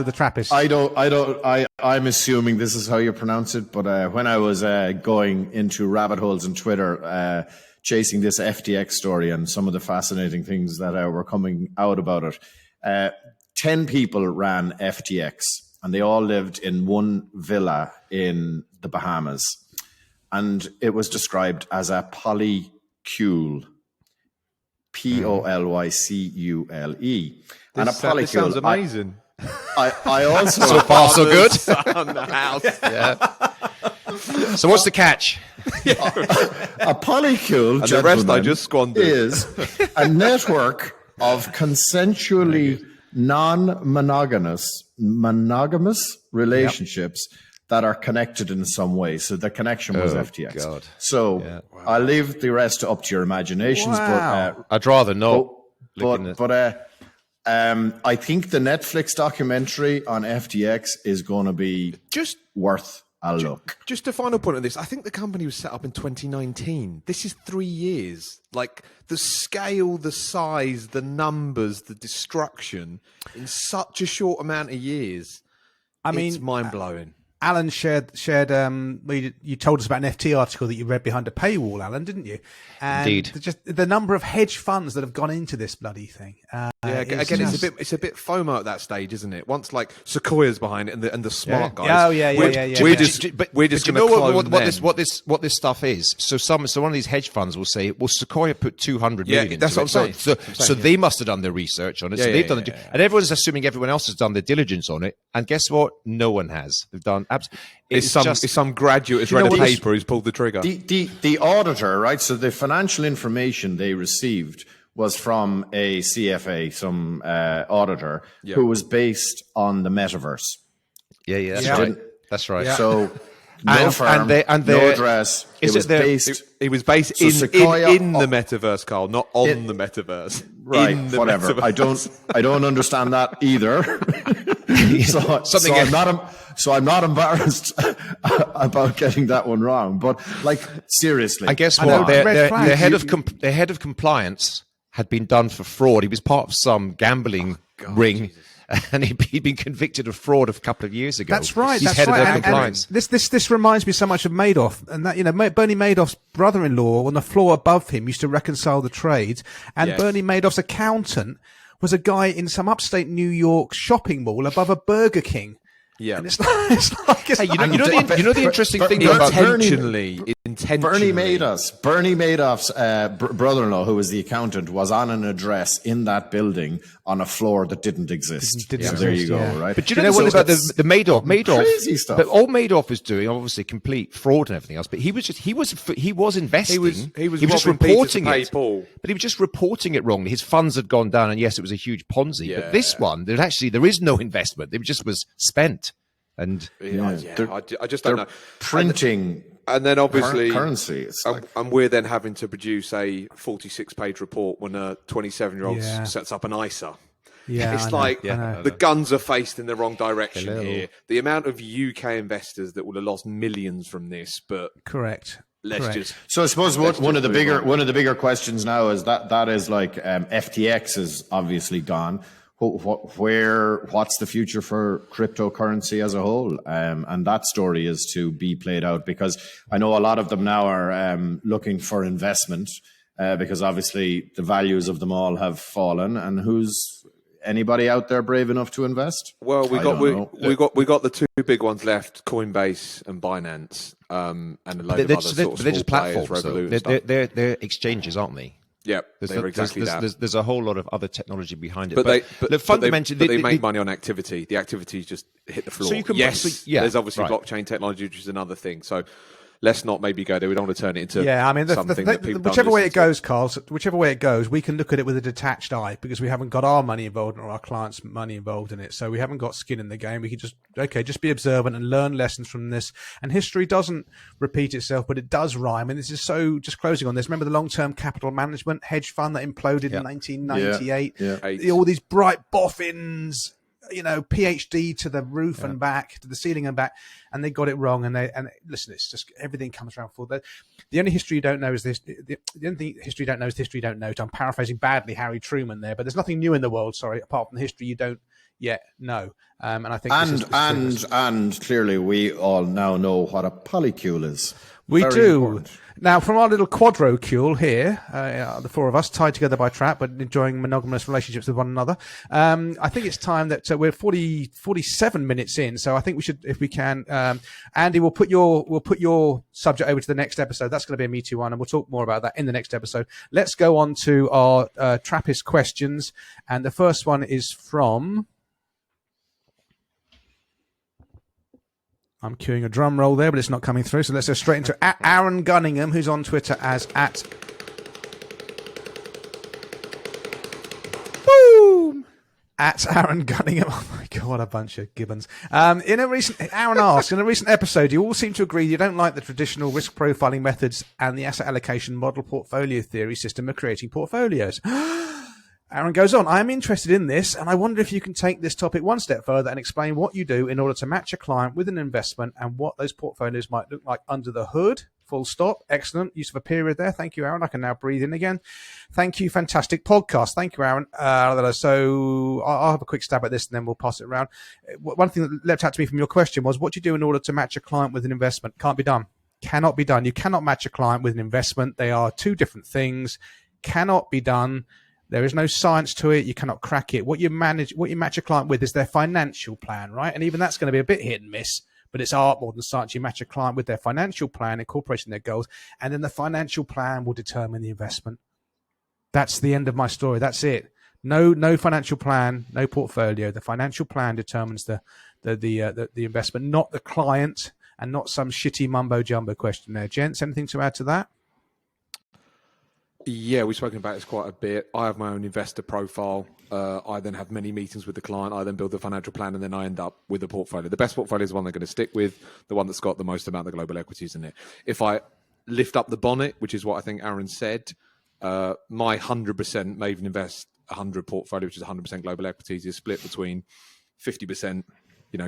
the Trappists. I'm assuming this is how you pronounce it, but when I was going into rabbit holes on Twitter, chasing this FTX story and some of the fascinating things that were coming out about it, 10 people ran FTX, and they all lived in one villa in the Bahamas, and it was described as a polycule. Polycule. And a This polycule. sounds amazing. I also So far, so good. On the house. So what's the catch? a polycule, And the rest I gentlemen, just squandered. is a network of consensually monogamous relationships that are connected in some way. So the connection was FTX. God. So I'll leave the rest up to your imaginations. Wow. I'd rather not. I think the Netflix documentary on FTX is going to be Just worth a look. Just a final point on this. I think the company was set up in 2019. This is 3 years. Like the scale, the size, the numbers, the destruction in such a short amount of years. I mean, it's mind blowing. Alan shared. You told us about an FT article that you read behind a paywall, Alan, didn't you? And Indeed. Just the number of hedge funds that have gone into this bloody thing. It's a bit FOMO at that stage, isn't it? Once like Sequoia's behind it and the smart guys. Oh yeah. We're just you going know to what this stuff is. So one of these hedge funds will say, "Well, Sequoia put 200 million into that's what I'm it." saying. So they must have done their research on it. So they've done it, and everyone's assuming everyone else has done their diligence on it. And guess what? No one has. They've done It's some graduate has read a paper who's pulled the trigger. The auditor, right? So the financial information they received was from a CFA, some auditor, who was based on the metaverse. Yeah, that's Yeah. right. That's right. Yeah. So no firm, no address. Is it there- He was based So in Sequoia- the metaverse, Carl, not on the metaverse. Right, In the whatever. metaverse. I don't understand that either. So I'm not embarrassed about getting that one wrong. But like seriously, And guess I know, what? red flags. Their head of compliance had been done for fraud. He was part of some gambling ring. And he'd been convicted of fraud a couple of years ago. That's right. He's That's head right. of their And compliance. this reminds me so much of Madoff, and that Bernie Madoff's brother-in-law on the floor above him used to reconcile the trades, and Yes. Bernie Madoff's accountant was a guy in some upstate New York shopping mall above a Burger King. Yeah. And it's like Hey, you know the interesting thing but about Bernie- Intentionally intentionally. Bernie Madoff's brother-in-law, who was the accountant, was on an address in that building on a floor that didn't exist. Didn't so exist, there you go, yeah. right? But do you know what about the Madoff? Crazy stuff. But all Madoff was doing, obviously, complete fraud and everything else. But he was investing. He was just robbing Peter reporting to pay it. Paul. But he was just reporting it wrongly. His funds had gone down, and yes, it was a huge Ponzi. Yeah. But this one, there is no investment. It just was spent. And I just don't know. Printing. And then obviously currency. It's and we're then having to produce a 46-page report when a 27-year-old sets up an ISA. Yeah, it's the guns are faced in the wrong direction here. The amount of UK investors that would have lost millions from this, but correct. So I suppose one of the bigger questions now is that is like FTX is obviously gone. What's the future for cryptocurrency as a whole? And that story is to be played out, because I know a lot of them now are looking for investment because obviously the values of them all have fallen. And who's anybody out there brave enough to invest? Well, we got the two big ones left: Coinbase and Binance, and a load of other sort of they're just small players, platforms. Revolut. They're exchanges, aren't they? Yeah, they're exactly that. There's a whole lot of other technology behind it. But fundamentally, they make money on activity. The activities just hit the floor. So there's obviously blockchain technology, which is another thing. So let's not maybe go there. We don't want to turn it into something that people whichever way it goes, Carl, whichever way it goes, we can look at it with a detached eye, because we haven't got our money involved or our clients' money involved in it. So we haven't got skin in the game. We can just be observant and learn lessons from this. And history doesn't repeat itself, but it does rhyme. And this is so, just closing on this, remember the long-term capital management hedge fund that imploded in 1998? Yeah. All these bright boffins, PhD to the roof and back, to the ceiling and back, and they got it wrong. And listen, it's just everything comes around full. The only history you don't know is this. The only thing history you don't know is history you don't know. I'm paraphrasing badly Harry Truman there, but there's nothing new in the world. Sorry, apart from the history you don't yet know. And I think and clearly we all now know what a polycule is. We Very do. important. Now, from our little quadrocule here, the four of us tied together by Trap, but enjoying monogamous relationships with one another, I think it's time that we're 47 minutes in. So I think we should, if we can, Andy, we'll put your subject over to the next episode. That's going to be a Me Too one, and we'll talk more about that in the next episode. Let's go on to our Trappist questions, and the first one is from. I'm cueing a drum roll there, but it's not coming through. So let's go straight into Aaron Gunningham, who's on Twitter as at Aaron Gunningham. Oh my God, what a bunch of gibbons. Aaron asks, in a recent episode, you all seem to agree you don't like the traditional risk profiling methods and the asset allocation model portfolio theory system of creating portfolios. Aaron goes on, I am interested in this, and I wonder if you can take this topic one step further and explain what you do in order to match a client with an investment and what those portfolios might look like under the hood. Full stop. Excellent use of a period there. Thank you, Aaron. I can now breathe in again. Thank you. Fantastic podcast. Thank you, Aaron. So I'll have a quick stab at this and then we'll pass it around. One thing that leapt out to me from your question was, what do you do in order to match a client with an investment? Can't be done. Cannot be done. You cannot match a client with an investment. They are two different things. Cannot be done. There is no science to it. You cannot crack it. What you match a client with is their financial plan, right? And even that's going to be a bit hit and miss, but it's art more than science. You match a client with their financial plan, incorporating their goals, and then the financial plan will determine the investment. That's the end of my story. That's it. No financial plan, no portfolio. The financial plan determines the investment, not the client, and not some shitty mumbo jumbo question there. Gents, anything to add to that? Yeah, we've spoken about this quite a bit. I have my own investor profile. I then have many meetings with the client. I then build the financial plan, and then I end up with a portfolio. The best portfolio is the one they're going to stick with, the one that's got the most amount of global equities in it. If I lift up the bonnet, which is what I think Aaron said, my 100% Maven Invest 100 portfolio, which is 100% global equities, is split between 50%,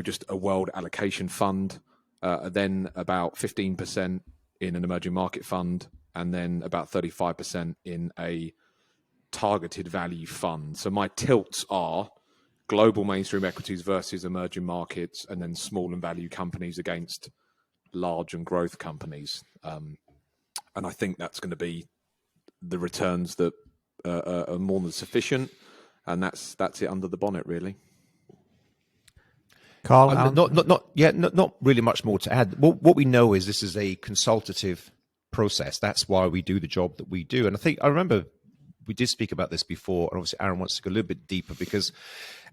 just a world allocation fund, then about 15% in an emerging market fund, and then about 35% in a targeted value fund. So my tilts are global mainstream equities versus emerging markets, and then small and value companies against large and growth companies. And I think that's going to be the returns that are more than sufficient. And that's it under the bonnet, really. Carl, not really much more to add. What we know is this is a consultative process. That's why we do the job that we do. And I remember we did speak about this before, and obviously Aaron wants to go a little bit deeper because,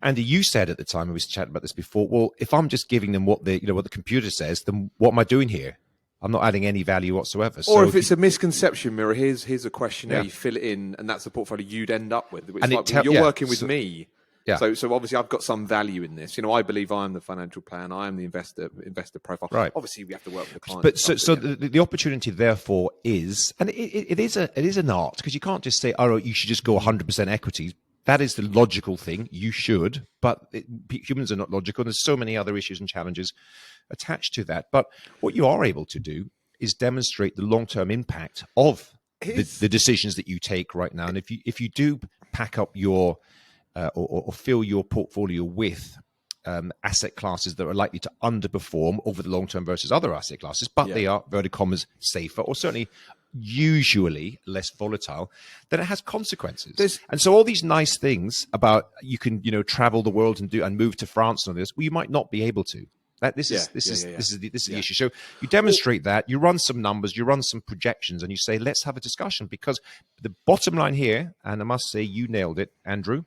Andy, you said at the time, and we chatted about this before, well, if I'm just giving them what the computer says, then what am I doing here? I'm not adding any value whatsoever. Or so if it's a misconception, Mira, here's a questionnaire, you fill it in, and that's the portfolio you'd end up with. It's like, you're working with me. Yeah. So obviously I've got some value in this. I believe I'm the financial plan. I am the investor profile. Right. Obviously we have to work with the client. But so the opportunity therefore is, and it is an art, because you can't just say, oh, you should just go 100% equities. That is the logical thing. You should, but humans are not logical. There's so many other issues and challenges attached to that. But what you are able to do is demonstrate the long-term impact of the decisions that you take right now. And if you do pack up your or fill your portfolio with asset classes that are likely to underperform over the long term versus other asset classes, but they are, inverted commas, safer, or certainly usually less volatile, then it has consequences. And so all these nice things about you can travel the world and move to France and all this, well, you might not be able to. This is the issue. So you demonstrate that, you run some numbers, you run some projections, and you say, let's have a discussion, because the bottom line here, and I must say you nailed it, Andrew,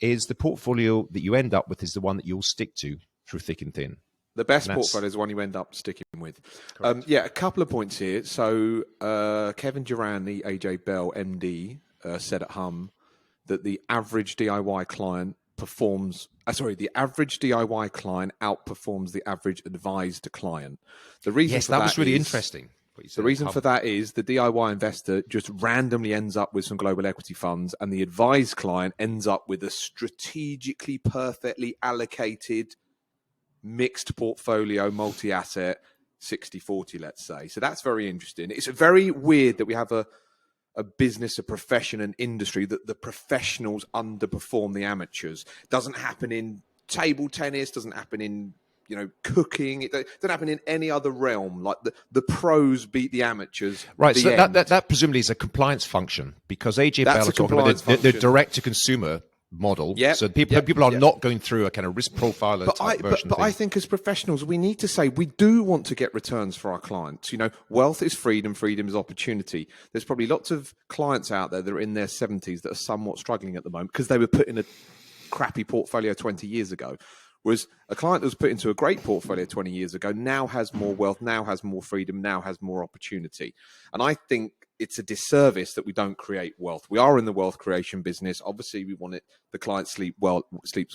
is the portfolio that you end up with is the one that you'll stick to through thick and thin. The best portfolio is the one you end up sticking with. A couple of points here. So Kevin Duran, the AJ Bell MD, said at Hum that the average DIY client the average DIY client outperforms the average advised client. The reason for that was really interesting. The reason for that is the DIY investor just randomly ends up with some global equity funds, and the advised client ends up with a strategically perfectly allocated mixed portfolio, multi-asset, 60-40, let's say. So that's very interesting. It's very weird that we have a business, a profession, an industry that the professionals underperform the amateurs. Doesn't happen in table tennis, doesn't happen in cooking. It doesn't happen in any other realm. Like the pros beat the amateurs. Right. So that presumably is a compliance function, because AJ Bell are talking about the direct to consumer model. Yep. So people are not going through a kind of risk profiler type version. But I think as professionals, we need to say we do want to get returns for our clients. Wealth is freedom. Freedom is opportunity. There's probably lots of clients out there that are in their 70s that are somewhat struggling at the moment because they were put in a crappy portfolio 20 years ago. Whereas a client that was put into a great portfolio 20 years ago now has more wealth, now has more freedom, now has more opportunity. And I think it's a disservice that we don't create wealth. We are in the wealth creation business. Obviously, we want the client sleeps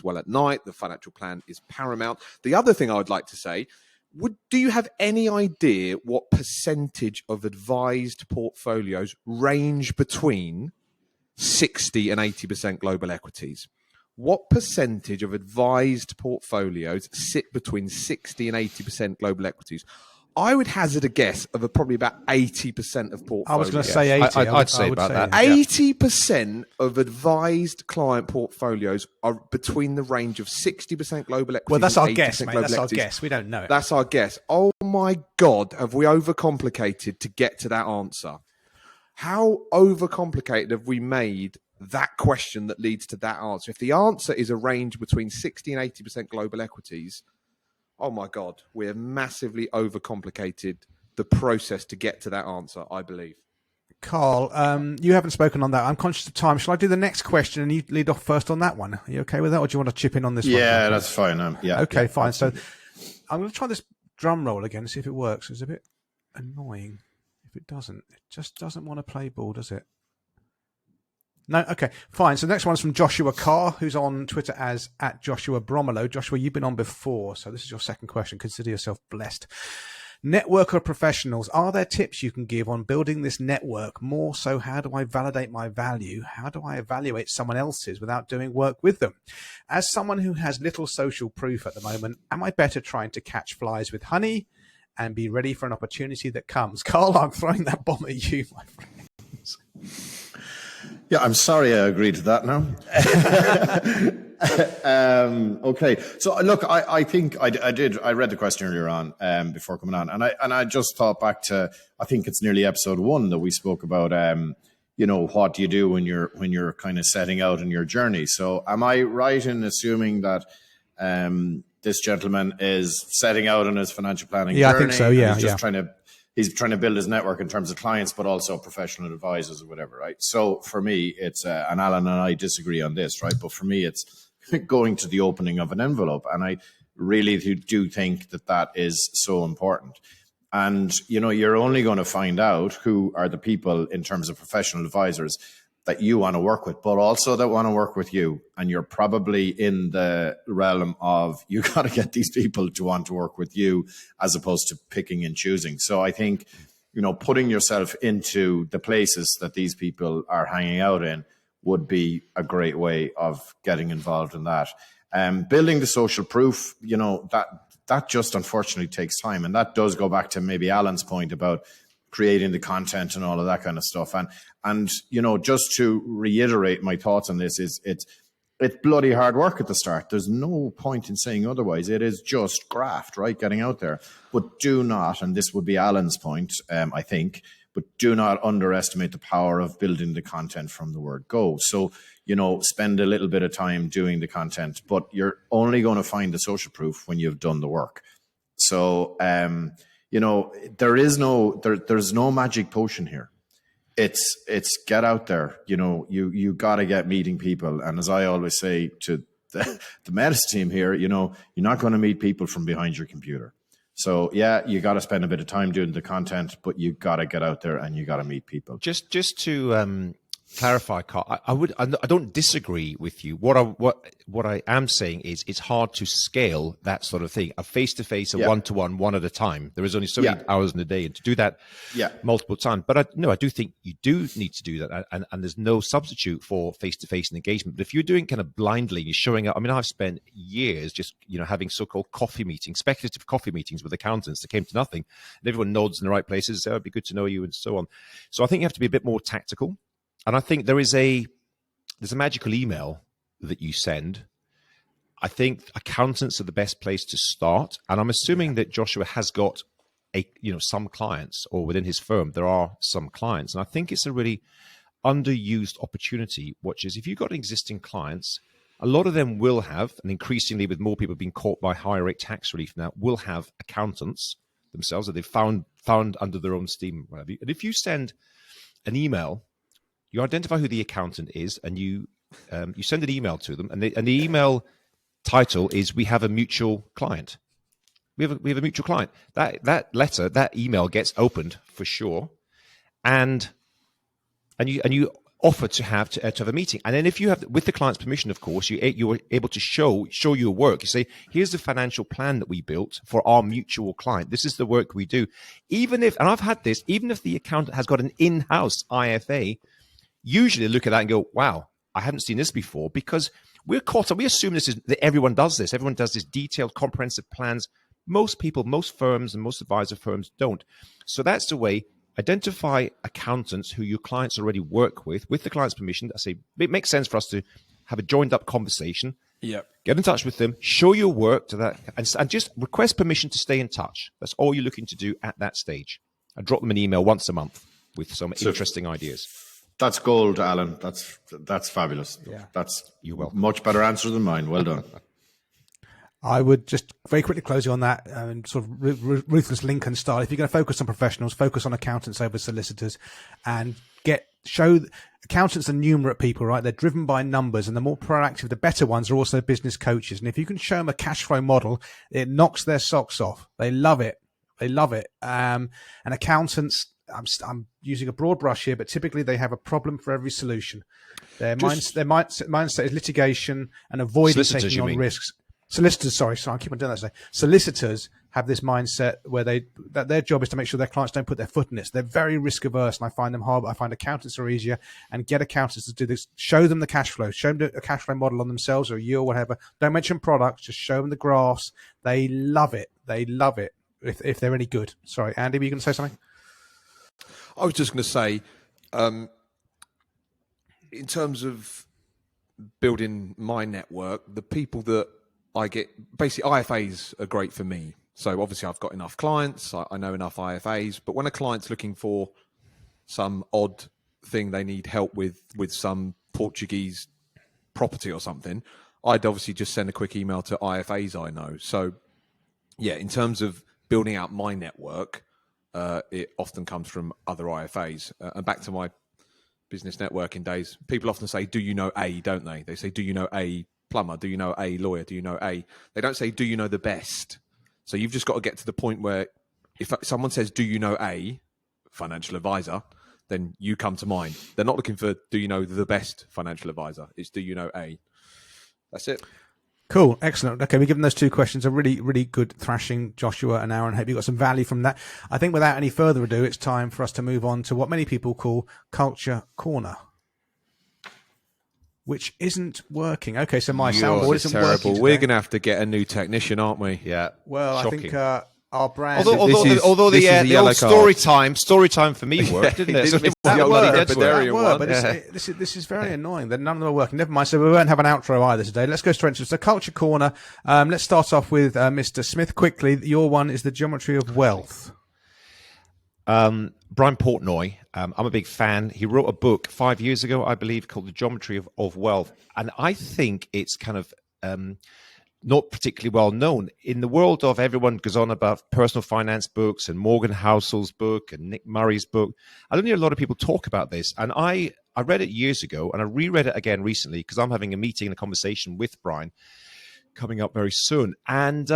well at night. The financial plan is paramount. The other thing I would like to say, do you have any idea what percentage of advised portfolios range between 60 and 80% global equities? What percentage of advised portfolios sit between 60 and 80% global equities? I would hazard a guess of probably about 80% of portfolios. I was going to say 80. I'd say about that. 80% of advised client portfolios are between the range of 60% global equities. Well, that's our guess, mate. That's our guess. We don't know it. That's our guess. Oh my God, have we overcomplicated to get to that answer? How overcomplicated have we made that question that leads to that answer? If the answer is a range between 60 and 80% global equities, oh my God, we have massively overcomplicated the process to get to that answer, I believe. Carl, you haven't spoken on that. I'm conscious of time. Shall I do the next question and you lead off first on that one? Are you okay with that, or do you want to chip in on this one? Yeah, that's fine. Okay, fine. So I'm going to try this drum roll again and see if it works. It's a bit annoying if it doesn't. It just doesn't want to play ball, does it? No? Okay, fine. So the next one's from Joshua Carr, who's on Twitter as @JoshuaBromelo. Joshua, you've been on before, so this is your second question. Consider yourself blessed. Networker professionals, are there tips you can give on building this network? More so, how do I validate my value? How do I evaluate someone else's without doing work with them? As someone who has little social proof at the moment, am I better trying to catch flies with honey and be ready for an opportunity that comes? Carl, I'm throwing that bomb at you, my friends. Yeah, I'm sorry I agreed to that now. Okay. So look, I think I read the question earlier on, before coming on, and I just thought back to, I think it's nearly episode 1 that we spoke about, what do you do when you're kind of setting out in your journey? So am I right in assuming that, this gentleman is setting out on his financial planning journey? I think so. Yeah. He's just trying to, he's trying to build his network in terms of clients, but also professional advisors or whatever, right? So for me, it's, and Alan and I disagree on this, right? But for me, it's going to the opening of an envelope. And I really do think that that is so important. And, you know, you're only going to find out who are the people in terms of professional advisors that you want to work with, but also that want to work with you. And you're probably in the realm of, you got to get these people to want to work with you as opposed to picking and choosing. So I think, you know, putting yourself into the places that these people are hanging out in would be a great way of getting involved in that. Building the social proof, you know, that just unfortunately takes time. And that does go back to maybe Alan's point about creating the content and all of that kind of stuff. And you know, just to reiterate my thoughts on this, is it's bloody hard work at the start. There's no point in saying otherwise. It is just graft, right? Getting out there. But do not, and this would be Alan's point, I think, but do not underestimate the power of building the content from the word go. So, you know, spend a little bit of time doing the content, but you're only going to find the social proof when you've done the work. So, you know, there's no magic potion here. It's get out there. You know, you got to get meeting people. And as I always say to the Metis team here, you know, you're not going to meet people from behind your computer. So yeah, you got to spend a bit of time doing the content, but you got to get out there and you got to meet people. Just to clarify, Carl, I don't disagree with you. What I am saying is it's hard to scale that sort of thing. A face-to-face, a one-to-one, one at a time. There is only so many hours in a day, and to do that multiple times. But I do think you do need to do that, and there's no substitute for face-to-face engagement. But if you're doing kind of blindly, you're showing up. I mean, I've spent years just, you know, having so-called coffee meetings, speculative coffee meetings with accountants that came to nothing, and everyone nods in the right places. Oh, it'd be good to know you, and so on. So I think you have to be a bit more tactical. And I think there's a magical email that you send. I think accountants are the best place to start. And I'm assuming that Joshua has got some clients, or within his firm, there are some clients. And I think it's a really underused opportunity, which is if you've got existing clients, a lot of them will have, and increasingly with more people being caught by higher rate tax relief now, will have accountants themselves that they've found under their own steam. Whatever. And if you send an email, you identify who the accountant is, and you send an email to them, and the email title is "We have a mutual client." We have a mutual client. That email gets opened for sure, and you offer to have a meeting, and then if you have, with the client's permission, of course, you're able to show your work. You say, "Here's the financial plan that we built for our mutual client. This is the work we do." Even if, and I've had this, even if the accountant has got an in-house IFA. Usually look at that and go, wow, I haven't seen this before, because we're caught up. We assume that everyone does this. Everyone does this detailed, comprehensive plans. Most people, most firms and most advisor firms don't. So that's the way. Identify accountants who your clients already work with the client's permission. I say it makes sense for us to have a joined up conversation. Yeah. Get in touch with them, show your work to that, and just request permission to stay in touch. That's all you're looking to do at that stage. And drop them an email once a month with some interesting ideas. That's gold, Alan. That's fabulous. Yeah. That's much better answer than mine. Well done. I would just very quickly close you on that, sort of ruthless Lincoln style. If you're going to focus on professionals, focus on accountants over solicitors, and show accountants are numerate people, right? They're driven by numbers, and the more proactive, the better ones are also business coaches. And if you can show them a cash flow model, it knocks their socks off. They love it. And accountants, I'm using a broad brush here, but typically they have a problem for every solution. Their mindset is litigation and avoiding taking on risks. Solicitors, sorry, I keep on doing that today. Solicitors have this mindset where that their job is to make sure their clients don't put their foot in it. So they're very risk averse, and I find them hard. I find accountants are easier, and get accountants to do this. Show them the cash flow. Show them a cash flow model on themselves or you or whatever. Don't mention products. Just show them the graphs. They love it. If they're any good. Sorry, Andy, were you going to say something? I was just going to say, in terms of building my network, the people that I get, basically IFAs are great for me. So obviously I've got enough clients, I know enough IFAs, but when a client's looking for some odd thing they need help with some Portuguese property or something, I'd obviously just send a quick email to IFAs I know. So yeah, in terms of building out my network, it often comes from other IFAs. And back to my business networking days, people often say, do you know A, don't they? They say, do you know A plumber? Do you know A lawyer? Do you know A? They don't say, do you know the best? So you've just got to get to the point where if someone says, do you know A financial advisor, then you come to mind. They're not looking for, do you know the best financial advisor? It's, do you know A? That's it. Cool. Excellent. Okay, we've given those two questions a really, really good thrashing, Joshua and Aaron. Hope you got some value from that. I think without any further ado, it's time for us to move on to what many people call Culture Corner, which isn't working. Okay, so my soundboard isn't terrible. Working today. We're going to have to get a new technician, aren't we? Yeah. Well, Shocking. I think our brand... Although the old story time for me worked, didn't it? So That worked, one. but this is very annoying that none of them are working. Never mind. So we won't have an outro either today. Let's go straight into the Culture Corner. Let's start off with Mr. Smith quickly. Your one is the geometry of wealth. Brian Portnoy, I'm a big fan. He wrote a book 5 years ago, I believe, called The Geometry of Wealth. And I think it's kind of not particularly well known. In the world of everyone goes on about personal finance books and Morgan Housel's book and Nick Murray's book, I don't hear a lot of people talk about this. And I read it years ago and I reread it again recently because I'm having a meeting and a conversation with Brian coming up very soon. And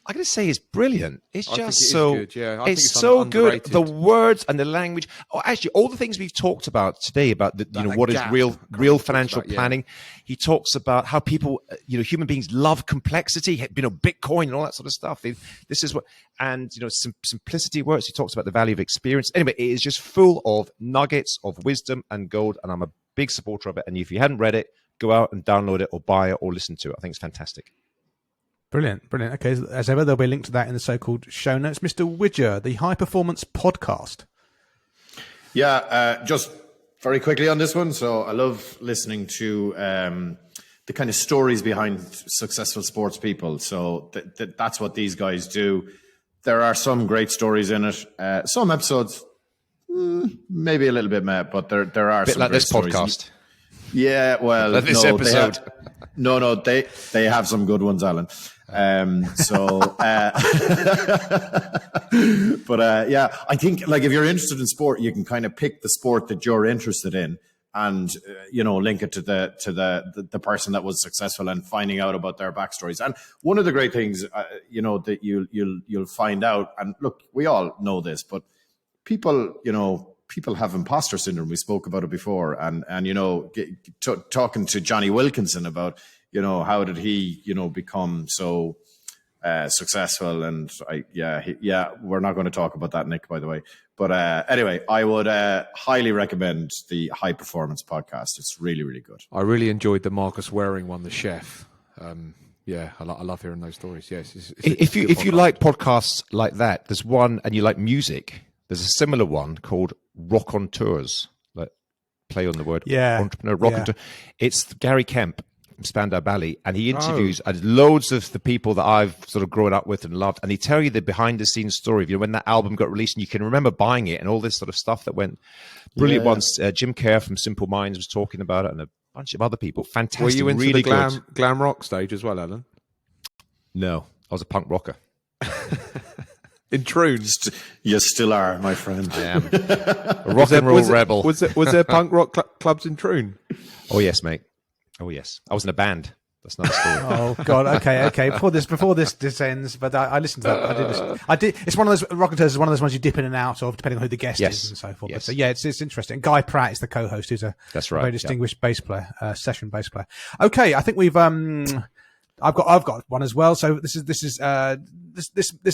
I got to say, it's brilliant. It's just so good. Yeah, it's so good. The words and the language. Oh, actually, all the things we've talked about today about the, what is real financial planning. He talks about how people, human beings love complexity. Bitcoin and all that sort of stuff. This is what, and simplicity works. He talks about the value of experience. Anyway, it is just full of nuggets of wisdom and gold, and I'm a big supporter of it. And if you hadn't read it, go out and download it or buy it or listen to it. I think it's fantastic. Brilliant. Okay, as ever, there'll be a link to that in the so-called show notes. Mr. Widger, the High Performance Podcast. Yeah, just very quickly on this one. So I love listening to the kind of stories behind successful sports people. So that's what these guys do. There are some great stories in it. Some episodes, maybe a little bit mad, but there are some like great this podcast. Stories. Yeah, well, like this episode. They have some good ones, Alan. But I think like if you're interested in sport, you can kind of pick the sport that you're interested in and link it to the person that was successful and finding out about their backstories. And one of the great things that you'll find out, and look, we all know this, but people have imposter syndrome. We spoke about it before, and talking to Johnny Wilkinson about how did he become so successful, and we're not going to talk about that, Nick, by the way. But anyway, I would highly recommend the High Performance Podcast. It's really, really good. I really enjoyed the Marcus Waring one, the chef. I love hearing those stories. Yes, if you like podcasts like that, there's one, and you like music. There's a similar one called Rock on Tours, like play on the word entrepreneur. Rock on Tours. It's Gary Kemp from Spandau Ballet, and he interviews loads of the people that I've sort of grown up with and loved, and he tell you the behind the scenes story of when that album got released, and you can remember buying it and all this sort of stuff that went brilliant. Ones Jim Kerr from Simple Minds was talking about it, and a bunch of other people. Fantastic. Were you into really the glam rock stage as well, Alan? No, I was a punk rocker. In Troon? You still are, my friend. I am. A rock and roll rebel. Was there punk rock clubs in Troon? Oh, yes, mate. Oh, yes. I was in a band. That's not a story. Oh God. Okay. Before this descends, but I listened to that. I did. It's one of those Rock and Tours is one of those ones you dip in and out of, depending on who the guest is and so forth. Yes. But so it's interesting. Guy Pratt is the co-host, who's a very distinguished bass player, session bass player. Okay, I think we've I've got one as well. So this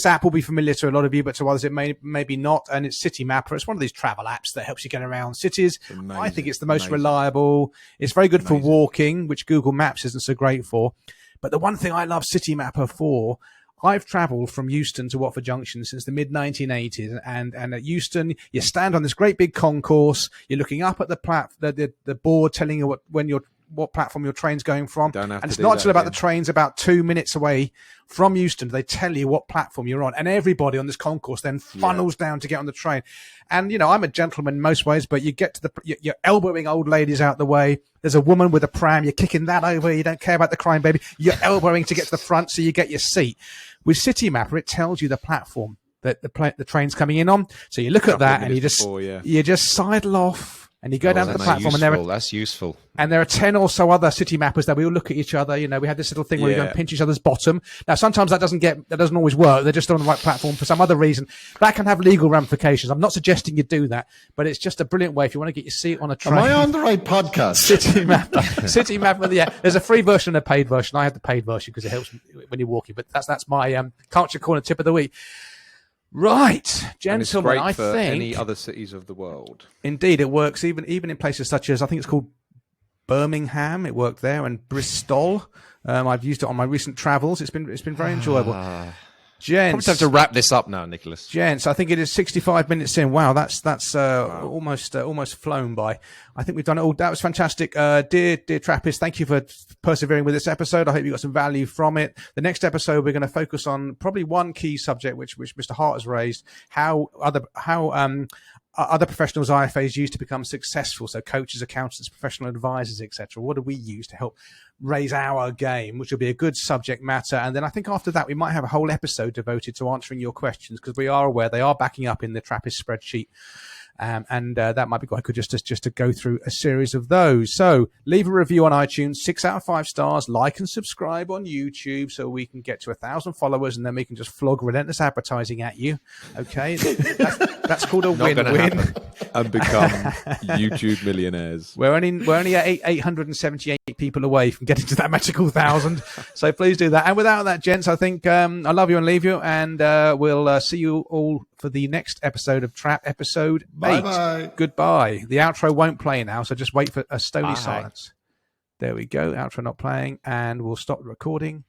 app will be familiar to a lot of you, but to others it maybe not. And it's City Mapper. It's one of these travel apps that helps you get around cities. I think it's the most reliable. It's very good for walking, which Google Maps isn't so great for. But the one thing I love City Mapper for, I've travelled from Euston to Watford Junction since the mid-1980s, and at Euston, you stand on this great big concourse. You're looking up at the board telling you what platform your train's going from. And it's not just about the trains about 2 minutes away from Euston. They tell you what platform you're on. And everybody on this concourse then funnels down to get on the train. And, I'm a gentleman in most ways, but you get to you're elbowing old ladies out the way. There's a woman with a pram. You're kicking that over. You don't care about the crying baby. You're elbowing to get to the front so you get your seat. With City Mapper, it tells you the platform that the train's coming in on. So you look at that and you just sidle off. And you go down to the platform, that's useful. And there are 10 or so other city mappers that we all look at each other. You know, we have this little thing where we go and pinch each other's bottom. Now, sometimes that doesn't always work. They're just on the right platform for some other reason. That can have legal ramifications. I'm not suggesting you do that, but it's just a brilliant way if you want to get your seat on a train. Am I on the right podcast? City mapper. Yeah, there's a free version and a paid version. I have the paid version because it helps when you're walking. But that's my culture corner tip of the week. Right, gentlemen, and it's great for think any other cities of the world. Indeed, it works even in places such as, I think it's called Birmingham. It worked there, and Bristol. I've used it on my recent travels. It's been very enjoyable. Gents, probably time to wrap this up now, Nicholas. Gents, I think it is 65 minutes in. Wow, that's almost flown by. I think we've done it all. That was fantastic. Dear Trappists, thank you for persevering with this episode. I hope you got some value from it. The next episode, we're going to focus on probably one key subject, which Mr. Hart has raised, how other professionals IFAs use to become successful. So coaches, accountants, professional advisors, etc. What do we use to help raise our game, which will be a good subject matter. And then I think after that, we might have a whole episode devoted to answering your questions, because we are aware they are backing up in the Trappist spreadsheet. And that might be quite good just to go through a series of those. So leave a review on iTunes, 6 out of 5 stars, like and subscribe on YouTube so we can get to 1,000 followers, and then we can just flog relentless advertising at you. Okay, that's called a win-win. And become YouTube millionaires. We're only at 878 people away from getting to that magical 1,000. So please do that. And without that, gents, I think I love you and leave you, and we'll see you all for the next episode of Trap, episode 8. Bye. Goodbye. The outro won't play now, so just wait for a stony silence. There we go. Outro not playing, and we'll stop the recording.